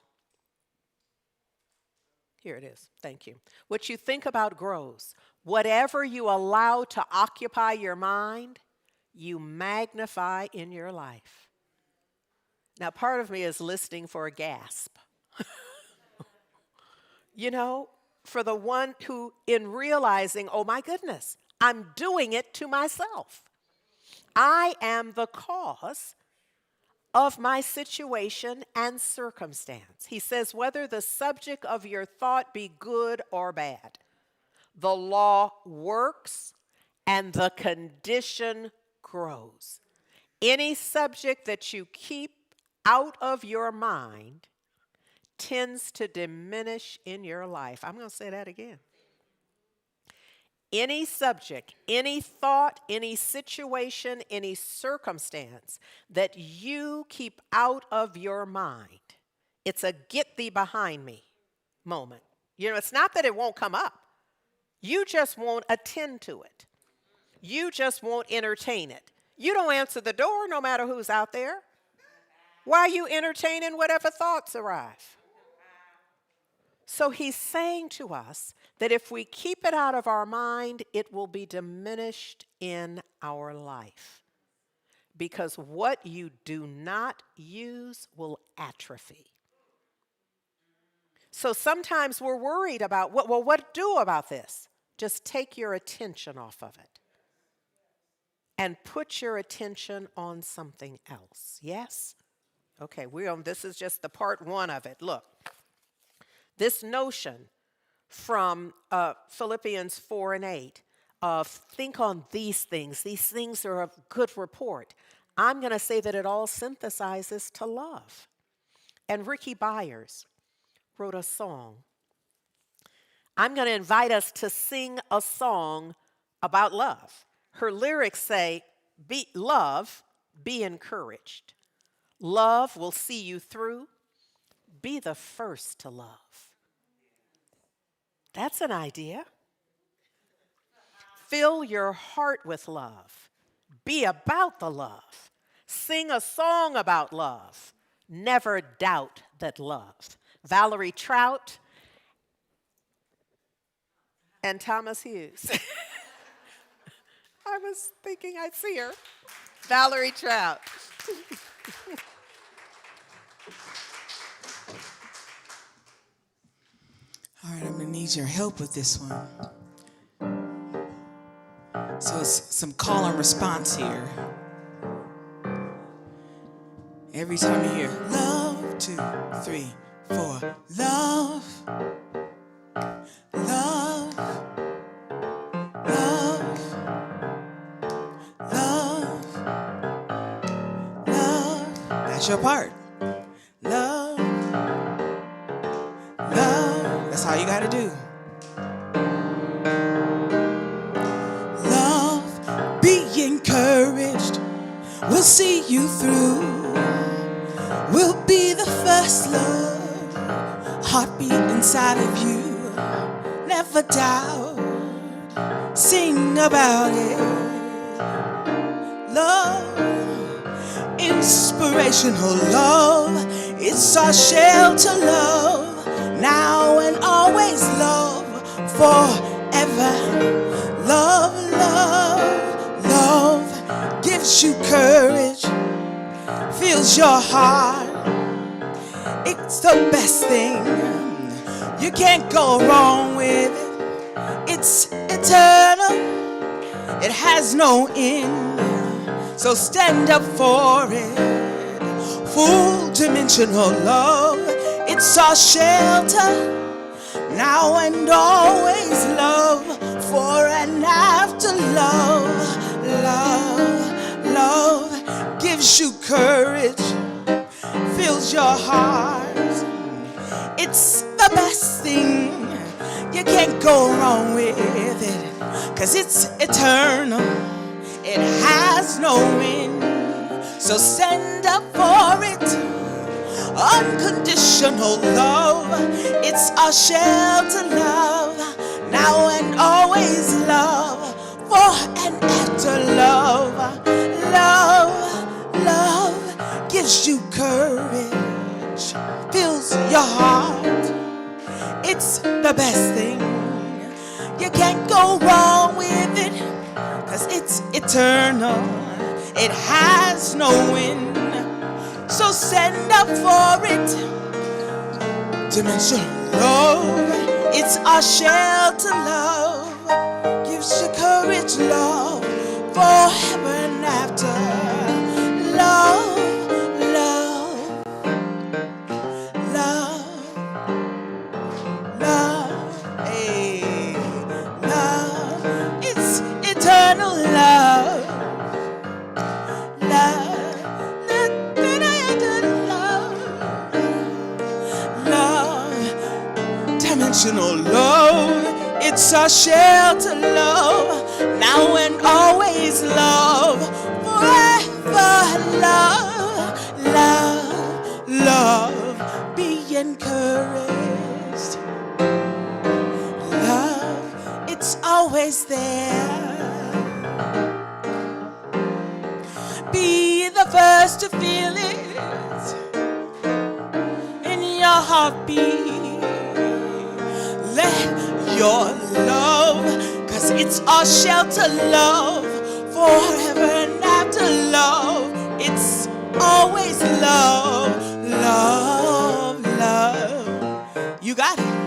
here it is, thank you. What you think about grows. Whatever you allow to occupy your mind, you magnify in your life. Now, part of me is listening for a gasp. For the one who, in realizing, oh my goodness, I'm doing it to myself. I am the cause of my situation and circumstance. He says, whether the subject of your thought be good or bad, the law works and the condition grows. Any subject that you keep out of your mind tends to diminish in your life. I'm going to say that again. Any subject, any thought, any situation, any circumstance that you keep out of your mind, it's a get thee behind me moment. It's not that it won't come up. You just won't attend to it. You just won't entertain it. You don't answer the door no matter who's out there. Why are you entertaining whatever thoughts arrive? So he's saying to us that if we keep it out of our mind, it will be diminished in our life. Because what you do not use will atrophy. So sometimes we're worried about, what to do about this? Just take your attention off of it. And put your attention on something else. Yes? Okay, this is just the part one of it. Look. This notion from Philippians 4 and 8 of think on these things are of good report. I'm going to say that it all synthesizes to love. And Ricky Byers wrote a song. I'm going to invite us to sing a song about love. Her lyrics say, be encouraged. Love will see you through. Be the first to love. That's an idea. Fill your heart with love. Be about the love. Sing a song about love. Never doubt that love. Valerie Trout and Thomas Hughes. I was thinking I'd see her. Valerie Trout. All right, I'm going to need your help with this one. So it's some call and response here. Every time you hear love, 2, 3, 4, love, love, love, love, love. That's your part. Love, love. That's all you got to do. Love, be encouraged. We'll see you through. We'll be the first love, heartbeat inside of you. Never doubt, sing about it. Love, inspirational love. It's our shelter, love, now and always, love, forever. Love, love, love gives you courage, fills your heart. It's the best thing. You can't go wrong with it. It's eternal. It has no end. So stand up for it. Full dimensional love. It's our shelter. Now and always love. For and after love. Love gives you courage. Fills your heart. It's the best thing. You can't go wrong with it. 'Cause it's eternal. It has no end. So stand up for it. Unconditional love. It's our shelter love. Now and always love. For and after love. Love gives you courage. Fills your heart. It's the best thing. You can't go wrong with it. 'Cause it's eternal. It has no end. So stand up for it. Dimensional love. It's our shelter love. Gives you courage, love. Forever and after. Love. Hey, love. It's eternal love. Love, dimensional love. It's our shelter love. Now and always love. Forever love. Be encouraged. Love, it's always there. Be the first to feel it in your heartbeat. Let your love, 'cause it's our shelter love. Forever and after love. It's always love. You got it.